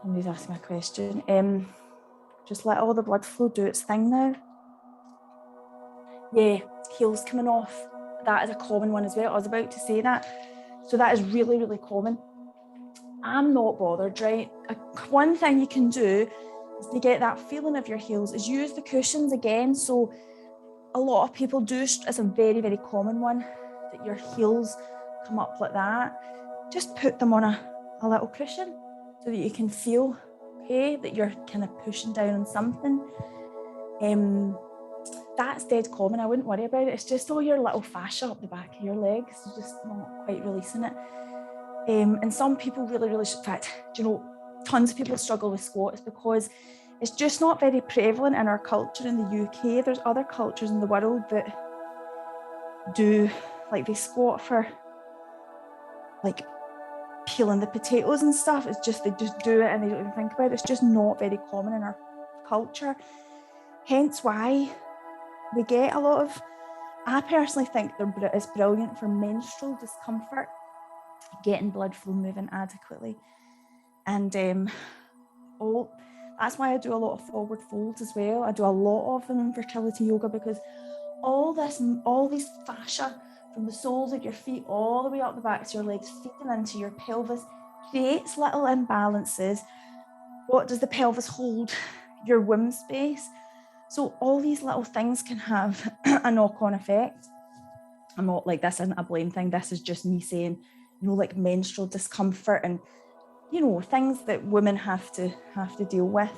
Somebody's asked me a question. Just let all the blood flow do its thing now. Yeah, heels coming off. That is a common one as well. I was about to say that. So that is really, really common. I'm not bothered, right? One thing you can do is to get that feeling of your heels is use the cushions again. So a lot of people do, it's a very, very common one, that your heels come up like that. Just put them on a little cushion so that you can feel, okay, that you're kind of pushing down on something. That's dead common. I wouldn't worry about it. It's just all your little fascia up the back of your legs, just not quite releasing it. And some people really, in fact, do you know, tons of people struggle with squats because it's just not very prevalent in our culture in the UK. There's other cultures in the world that do, like they squat for like peeling the potatoes and stuff. It's just, they just do it and they don't even think about it. It's just not very common in our culture. Hence why we get a lot of, I personally think it's brilliant for menstrual discomfort, getting blood flow moving adequately. And that's why I do a lot of forward folds as well. I do a lot of them in fertility yoga because all these fascia from the soles of your feet all the way up the backs of your legs feeding into your pelvis creates little imbalances. What does the pelvis hold? Your womb space. So all these little things can have a knock-on effect. I'm not like, this isn't a blame thing. This is just me saying, you know, like menstrual discomfort and, you know, things that women have to deal with.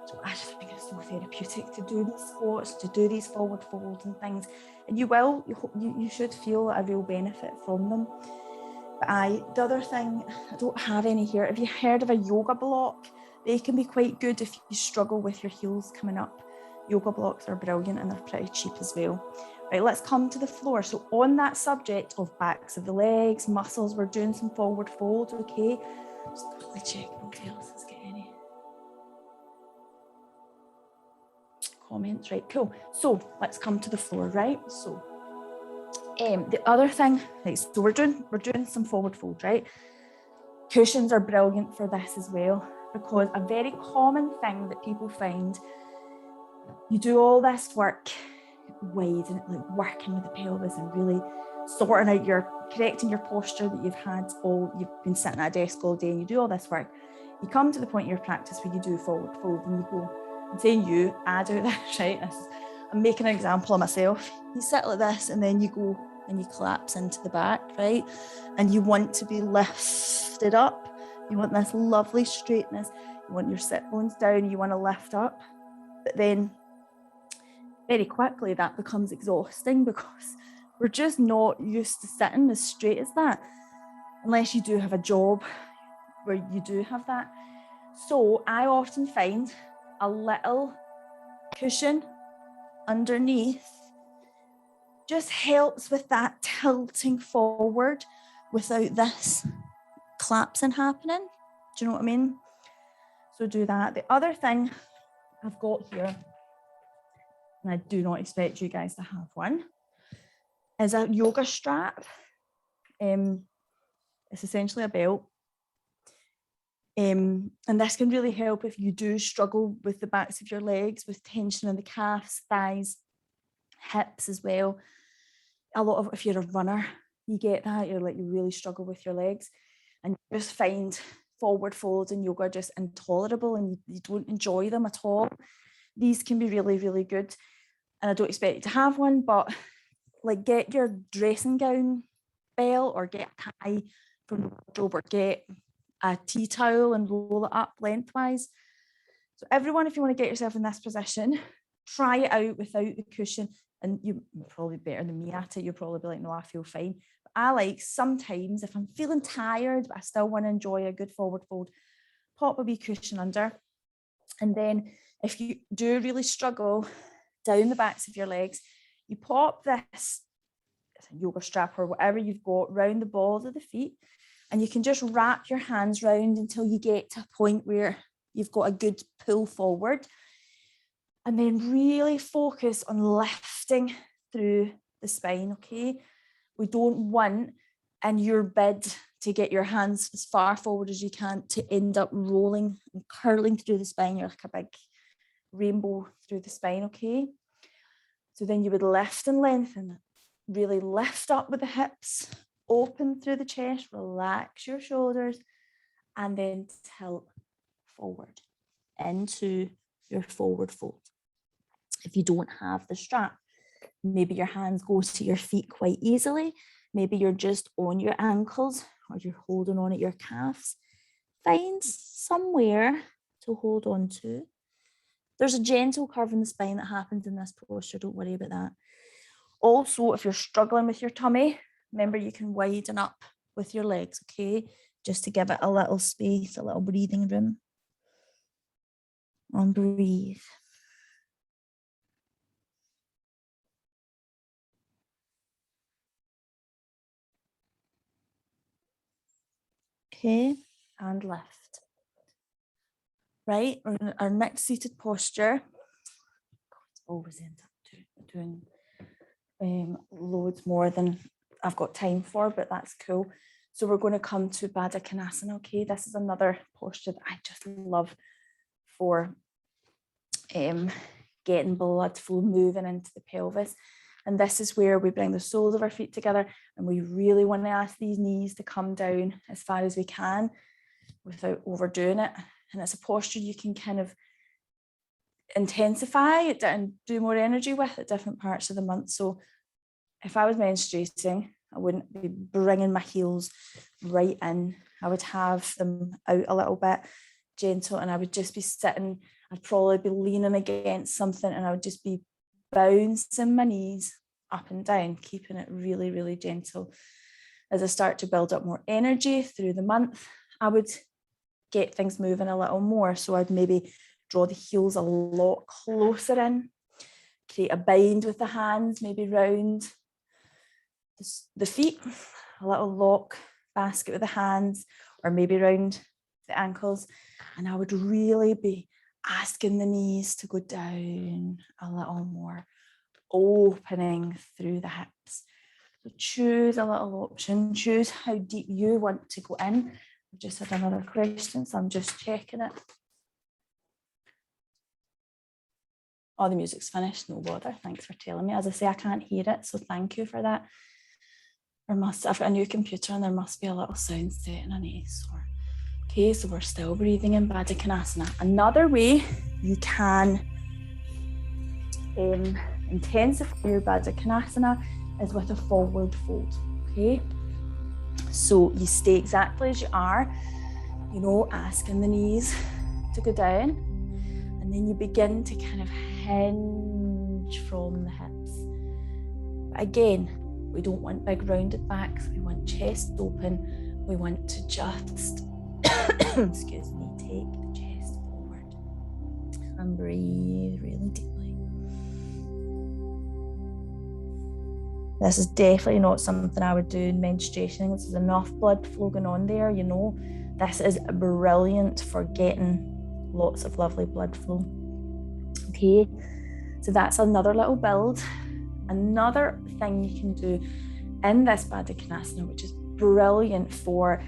So I just think it's so therapeutic to do these squats, to do these forward folds and things. And you should feel a real benefit from them. But the other thing, I don't have any here. Have you heard of a yoga block? They can be quite good if you struggle with your heels coming up. Yoga blocks are brilliant and they're pretty cheap as well. Right, let's come to the floor. So on that subject of backs of the legs, muscles, we're doing some forward folds, okay? Just quickly check nobody else has got any comments. Right, cool. So let's come to the floor, right? So the other thing, right, so we're doing some forward fold, right? Cushions are brilliant for this as well, because a very common thing that people find, you do all this work wide and like working with the pelvis and really sorting out correcting your posture that you've been sitting at a desk all day, and you do all this work. You come to the point in your practice where you do forward fold and you go, I'm saying I do this, right? I'm making an example of myself. You sit like this and then you go and you collapse into the back, right? And you want to be lifted up. You want this lovely straightness. You want your sit bones down. You want to lift up. But then very quickly that becomes exhausting because we're just not used to sitting as straight as that, unless you do have a job where you do have that. So I often find a little cushion underneath just helps with that tilting forward without this collapsing happening. Do you know what I mean? So do that. The other thing I've got here, and I do not expect you guys to have one, is a yoga strap. It's essentially a belt. And this can really help if you do struggle with the backs of your legs, with tension in the calves, thighs, hips as well. If you're a runner, you get that, you really struggle with your legs and you just find forward folds in yoga just intolerable and you don't enjoy them at all. These can be really, really good. And I don't expect you to have one, but like get your dressing gown belt or get a tie from the wardrobe or get a tea towel and roll it up lengthwise. So everyone, if you want to get yourself in this position, try it out without the cushion. And you're probably better than me at it. You'll probably be like, no, I feel fine. But I like sometimes, if I'm feeling tired, but I still want to enjoy a good forward fold, pop a wee cushion under. And then if you do really struggle down the backs of your legs, you pop this yoga strap or whatever you've got round the balls of the feet, and you can just wrap your hands round until you get to a point where you've got a good pull forward. And then really focus on lifting through the spine, okay? We don't want, in your bid to get your hands as far forward as you can, to end up rolling and curling through the spine. You're like a big rainbow through the spine, okay? So then you would lift and lengthen, really lift up with the hips, open through the chest, relax your shoulders, and then tilt forward into your forward fold. If you don't have the strap, maybe your hands go to your feet quite easily. Maybe you're just on your ankles or you're holding on at your calves. Find somewhere to hold on to. There's a gentle curve in the spine that happens in this posture. Don't worry about that. Also, if you're struggling with your tummy, remember you can widen up with your legs, okay? Just to give it a little space, a little breathing room. And breathe. Okay, and lift. Right, we're in our next seated posture. Always end up doing loads more than I've got time for, but that's cool. So we're going to come to Badakanasana, okay? This is another posture that I just love for getting blood flow moving into the pelvis. And this is where we bring the soles of our feet together, and we really want to ask these knees to come down as far as we can without overdoing it. And it's a posture you can kind of intensify it and do more energy with at different parts of the month. So if I was menstruating, I wouldn't be bringing my heels right in. I would have them out a little bit, gentle, and I would just be sitting. I'd probably be leaning against something, and I would just be bouncing my knees up and down, keeping it really, really gentle. As I start to build up more energy through the month, I would get things moving a little more. So I'd maybe draw the heels a lot closer in, create a bind with the hands, maybe round the feet, a little lock basket with the hands, or maybe round the ankles. And I would really be asking the knees to go down a little more, opening through the hips. So choose a little option, choose how deep you want to go in. I've just had another question, so I'm just checking it. Oh, the music's finished, no bother. Thanks for telling me. As I say, I can't hear it, so thank you for that. I've got a new computer and there must be a little sound setting I need to sort. Okay, so we're still breathing in Badakanasana. Another way you can intensify your Badakanasana is with a forward fold, okay? So you stay exactly as you are, you know, asking the knees to go down, and then you begin to kind of hinge from the hips. But again, we don't want big rounded backs, we want chest open, we want to just excuse me, take the chest forward and breathe really deeply. This is definitely not something I would do in menstruation. There's enough blood flow going on there, you know. This is brilliant for getting lots of lovely blood flow. Okay, so that's another little build. Another thing you can do in this Badakanasana, which is brilliant for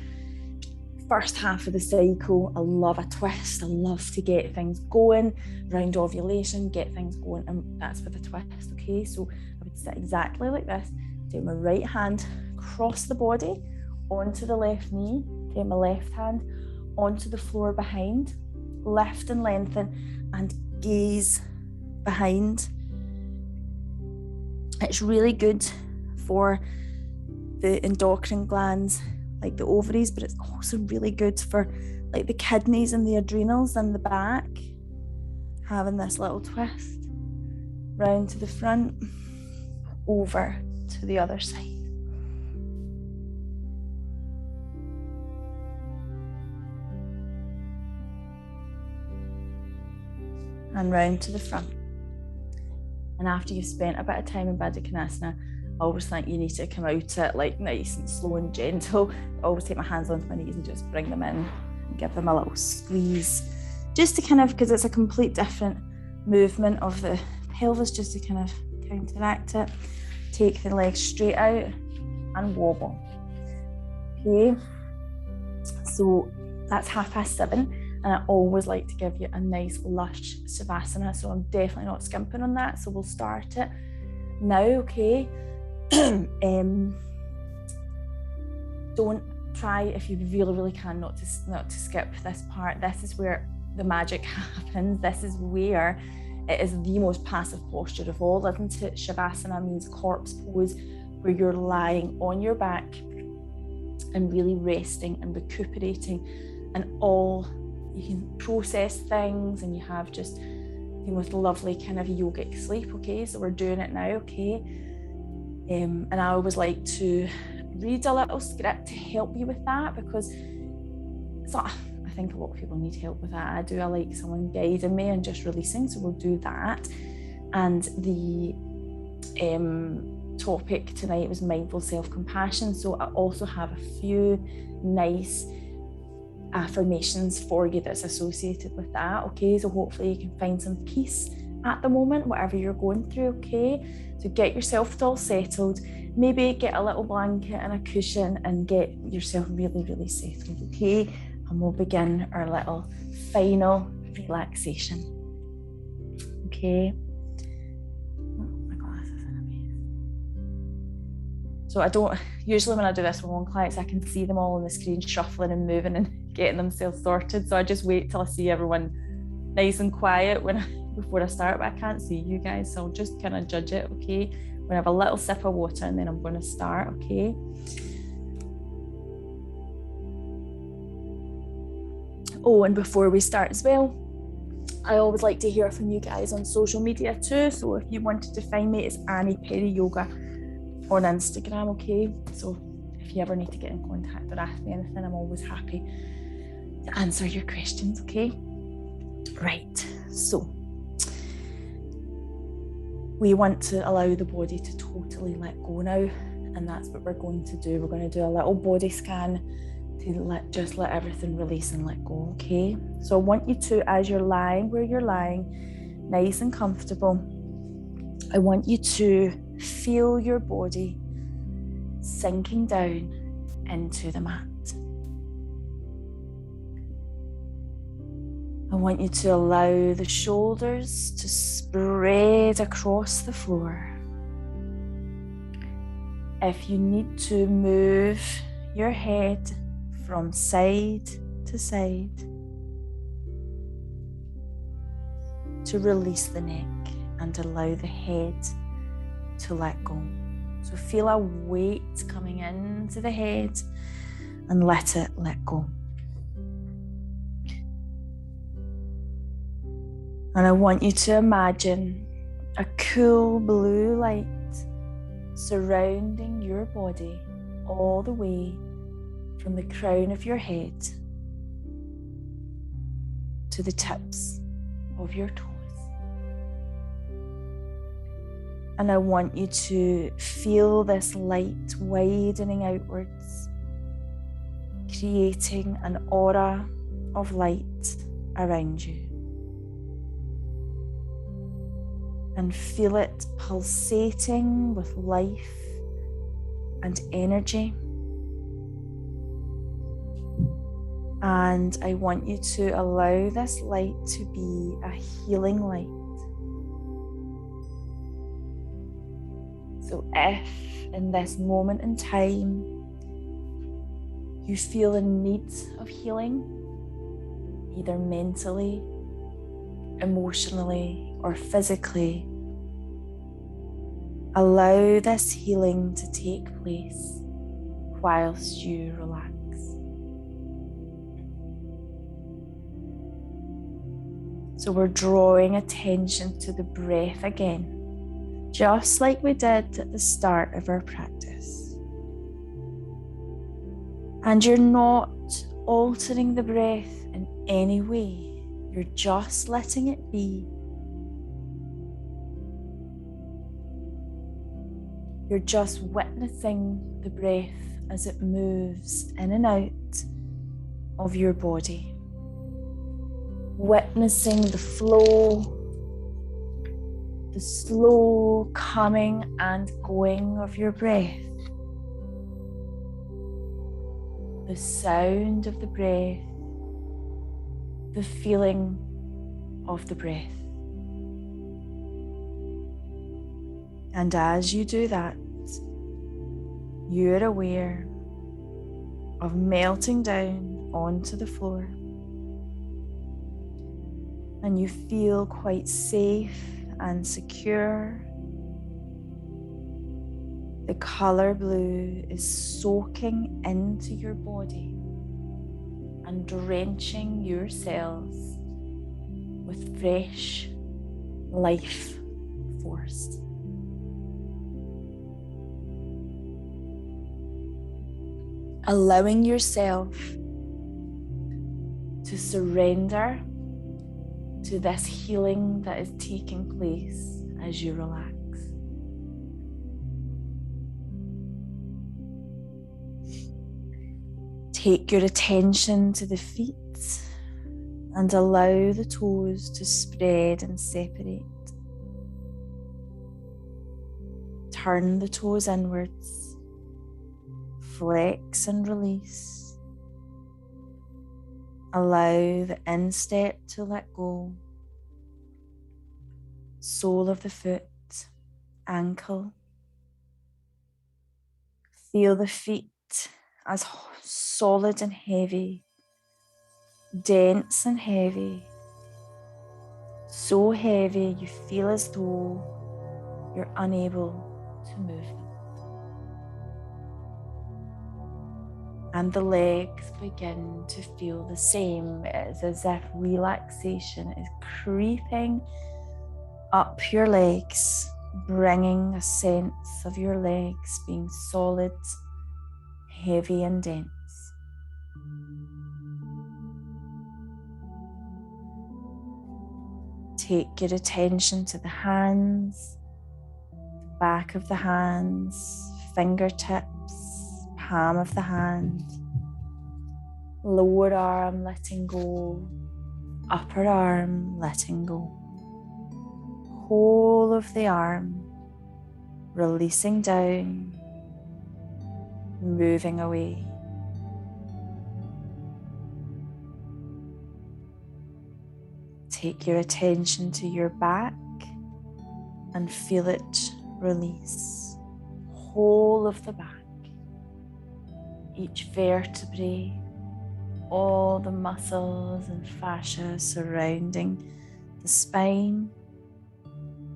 first half of the cycle. I love a twist. I love to get things going around ovulation, get things going, and that's with a twist. Okay, so I would sit exactly like this. Take my right hand across the body onto the left knee. Take my left hand onto the floor behind. Lift and lengthen and gaze behind. It's really good for the endocrine glands, like the ovaries, but it's also really good for like the kidneys and the adrenals and the back. Having this little twist round to the front, over to the other side. And round to the front. And after you've spent a bit of time in Badakanasana, I always think you need to come out it like nice and slow and gentle. I always take my hands onto my knees and just bring them in and give them a little squeeze. Just to kind of, because it's a complete different movement of the pelvis, just to kind of counteract it. Take the legs straight out and wobble. Okay, so that's 7:30. And I always like to give you a nice lush Savasana, so I'm definitely not skimping on that. So we'll start it now, okay? Don't try, if you really can, not to skip this part. This is where the magic happens. This is where it is the most passive posture of all, isn't it? Shavasana means corpse pose, where you're lying on your back and really resting and recuperating, and all you can process things, and you have just the most lovely kind of yogic sleep, okay? So we're doing it now, okay? And I always like to read a little script to help you with that, because it's not, I think a lot of people need help with that. I like someone guiding me and just releasing, so we'll do that. And the topic tonight was mindful self-compassion, so I also have a few nice affirmations for you that's associated with that, okay? So hopefully you can find some peace at the moment, whatever you're going through, okay? So get yourself all settled, maybe get a little blanket and a cushion and get yourself really settled, okay? And we'll begin our little final relaxation, okay? Oh, my glasses are amazing. So I don't, usually when I do this with one clients, I can see them all on the screen shuffling and moving and getting themselves sorted. So I just wait till I see everyone nice and quiet before I start, but I can't see you guys, so I'll just kind of judge it, okay? I'm gonna have a little sip of water and then I'm gonna start, okay? Oh, and before we start as well, I always like to hear from you guys on social media too. So if you wanted to find me, it's Annie Perry Yoga on Instagram, okay? So if you ever need to get in contact or ask me anything, I'm always happy to answer your questions, okay? Right, so we want to allow the body to totally let go now, and that's what we're going to do. We're going to do a little body scan to just let everything release and let go, okay? So I want you to, as you're lying where you're lying, nice and comfortable, I want you to feel your body sinking down into the mat. I want you to allow the shoulders to spread across the floor. If you need to move your head from side to side to release the neck and allow the head to let go. So feel a weight coming into the head and let it let go. And I want you to imagine a cool blue light surrounding your body all the way from the crown of your head to the tips of your toes. And I want you to feel this light widening outwards, creating an aura of light around you. And feel it pulsating with life and energy. And I want you to allow this light to be a healing light. So if in this moment in time you feel in need of healing, either mentally, emotionally, or physically, allow this healing to take place whilst you relax. So we're drawing attention to the breath again, just like we did at the start of our practice. And you're not altering the breath in any way. You're just letting it be. You're just witnessing the breath as it moves in and out of your body. Witnessing the flow, the slow coming and going of your breath. The sound of the breath, the feeling of the breath. And as you do that, you're aware of melting down onto the floor. And you feel quite safe and secure. The color blue is soaking into your body and drenching your cells with fresh life force. Allowing yourself to surrender to this healing that is taking place as you relax. Take your attention to the feet and allow the toes to spread and separate. Turn the toes inwards, flex and release. Allow the instep to let go. Sole of the foot, ankle. Feel the feet as solid and heavy, dense and heavy. So heavy you feel as though you're unable to move them. And the legs begin to feel the same. It's as if relaxation is creeping up your legs, bringing a sense of your legs being solid, heavy and dense. Take your attention to the hands, the back of the hands, fingertips, palm of the hand, lower arm letting go, upper arm letting go, whole of the arm releasing down, moving away. Take your attention to your back and feel it release, whole of the back. Each vertebrae, all the muscles and fascia surrounding the spine,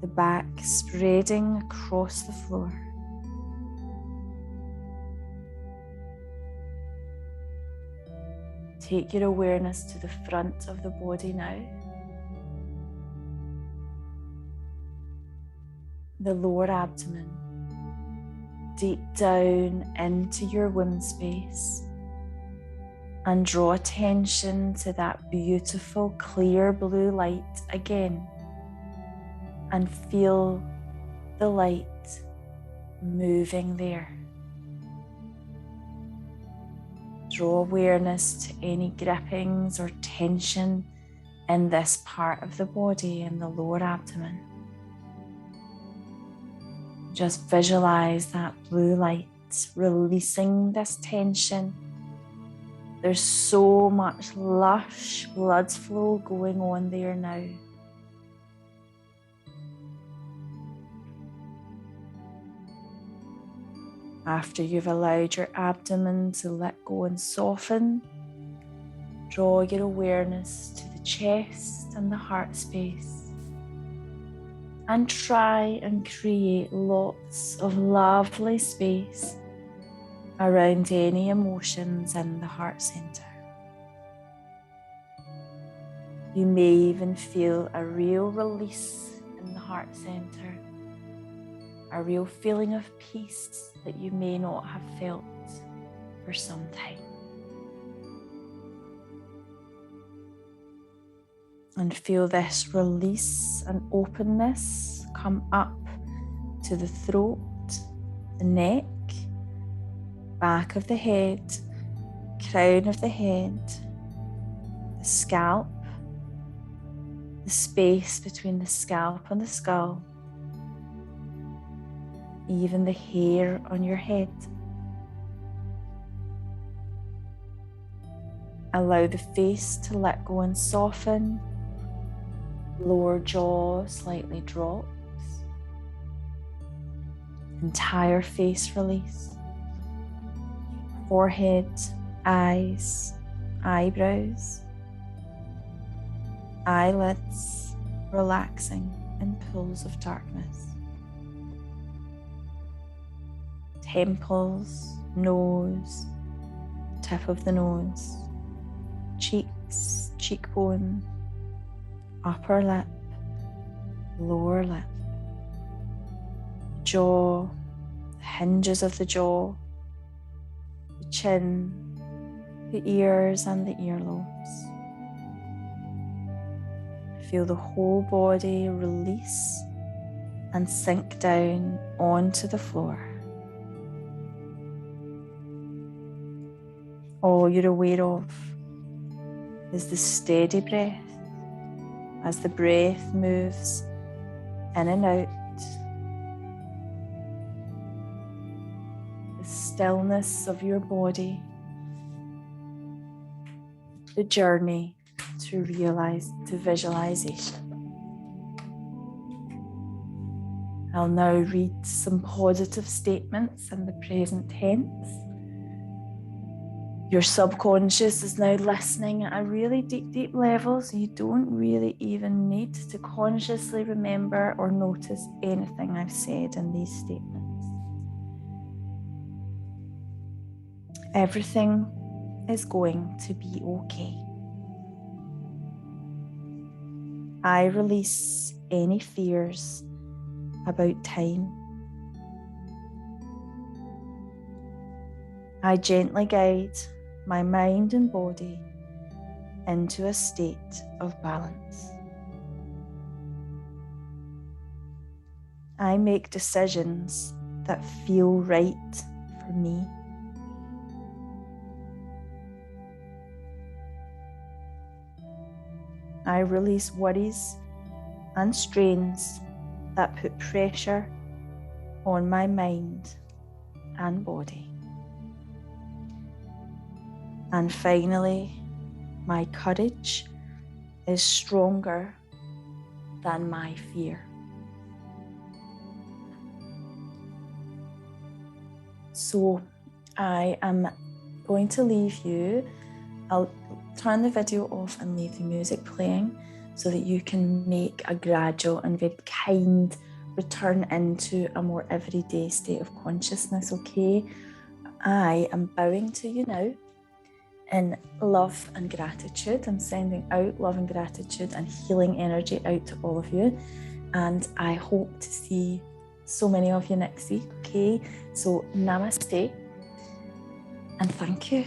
the back spreading across the floor. Take your awareness to the front of the body now. The lower abdomen. Deep down into your womb space and draw attention to that beautiful clear blue light again and feel the light moving there. Draw awareness to any grippings or tension in this part of the body, in the lower abdomen. Just visualize that blue light releasing this tension. There's so much lush blood flow going on there now. After you've allowed your abdomen to let go and soften, draw your awareness to the chest and the heart space. And try and create lots of lovely space around any emotions in the heart center. You may even feel a real release in the heart center, a real feeling of peace that you may not have felt for some time. And feel this release and openness come up to the throat, the neck, back of the head, crown of the head, the scalp, the space between the scalp and the skull, even the hair on your head. Allow the face to let go and soften. Lower jaw slightly drops. Entire face release. Forehead, eyes, eyebrows, eyelids relaxing in pools of darkness. Temples, nose, tip of the nose, cheeks, cheekbone, upper lip, lower lip, jaw, the hinges of the jaw, the chin, the ears and the earlobes. Feel the whole body release and sink down onto the floor. All you're aware of is the steady breath as the breath moves in and out. The stillness of your body. The journey to visualization. I'll now read some positive statements in the present tense. Your subconscious is now listening at a really deep level, so you don't really even need to consciously remember or notice anything I've said in these statements. Everything is going to be okay. I release any fears about time. I gently guide my mind and body into a state of balance. I make decisions that feel right for me. I release worries and strains that put pressure on my mind and body. And finally, my courage is stronger than my fear. So I am going to leave you. I'll turn the video off and leave the music playing so that you can make a gradual and very kind return into a more everyday state of consciousness, okay? I am bowing to you now in love and gratitude. I'm sending out love and gratitude and healing energy out to all of you. And I hope to see so many of you next week, okay? So namaste and thank you.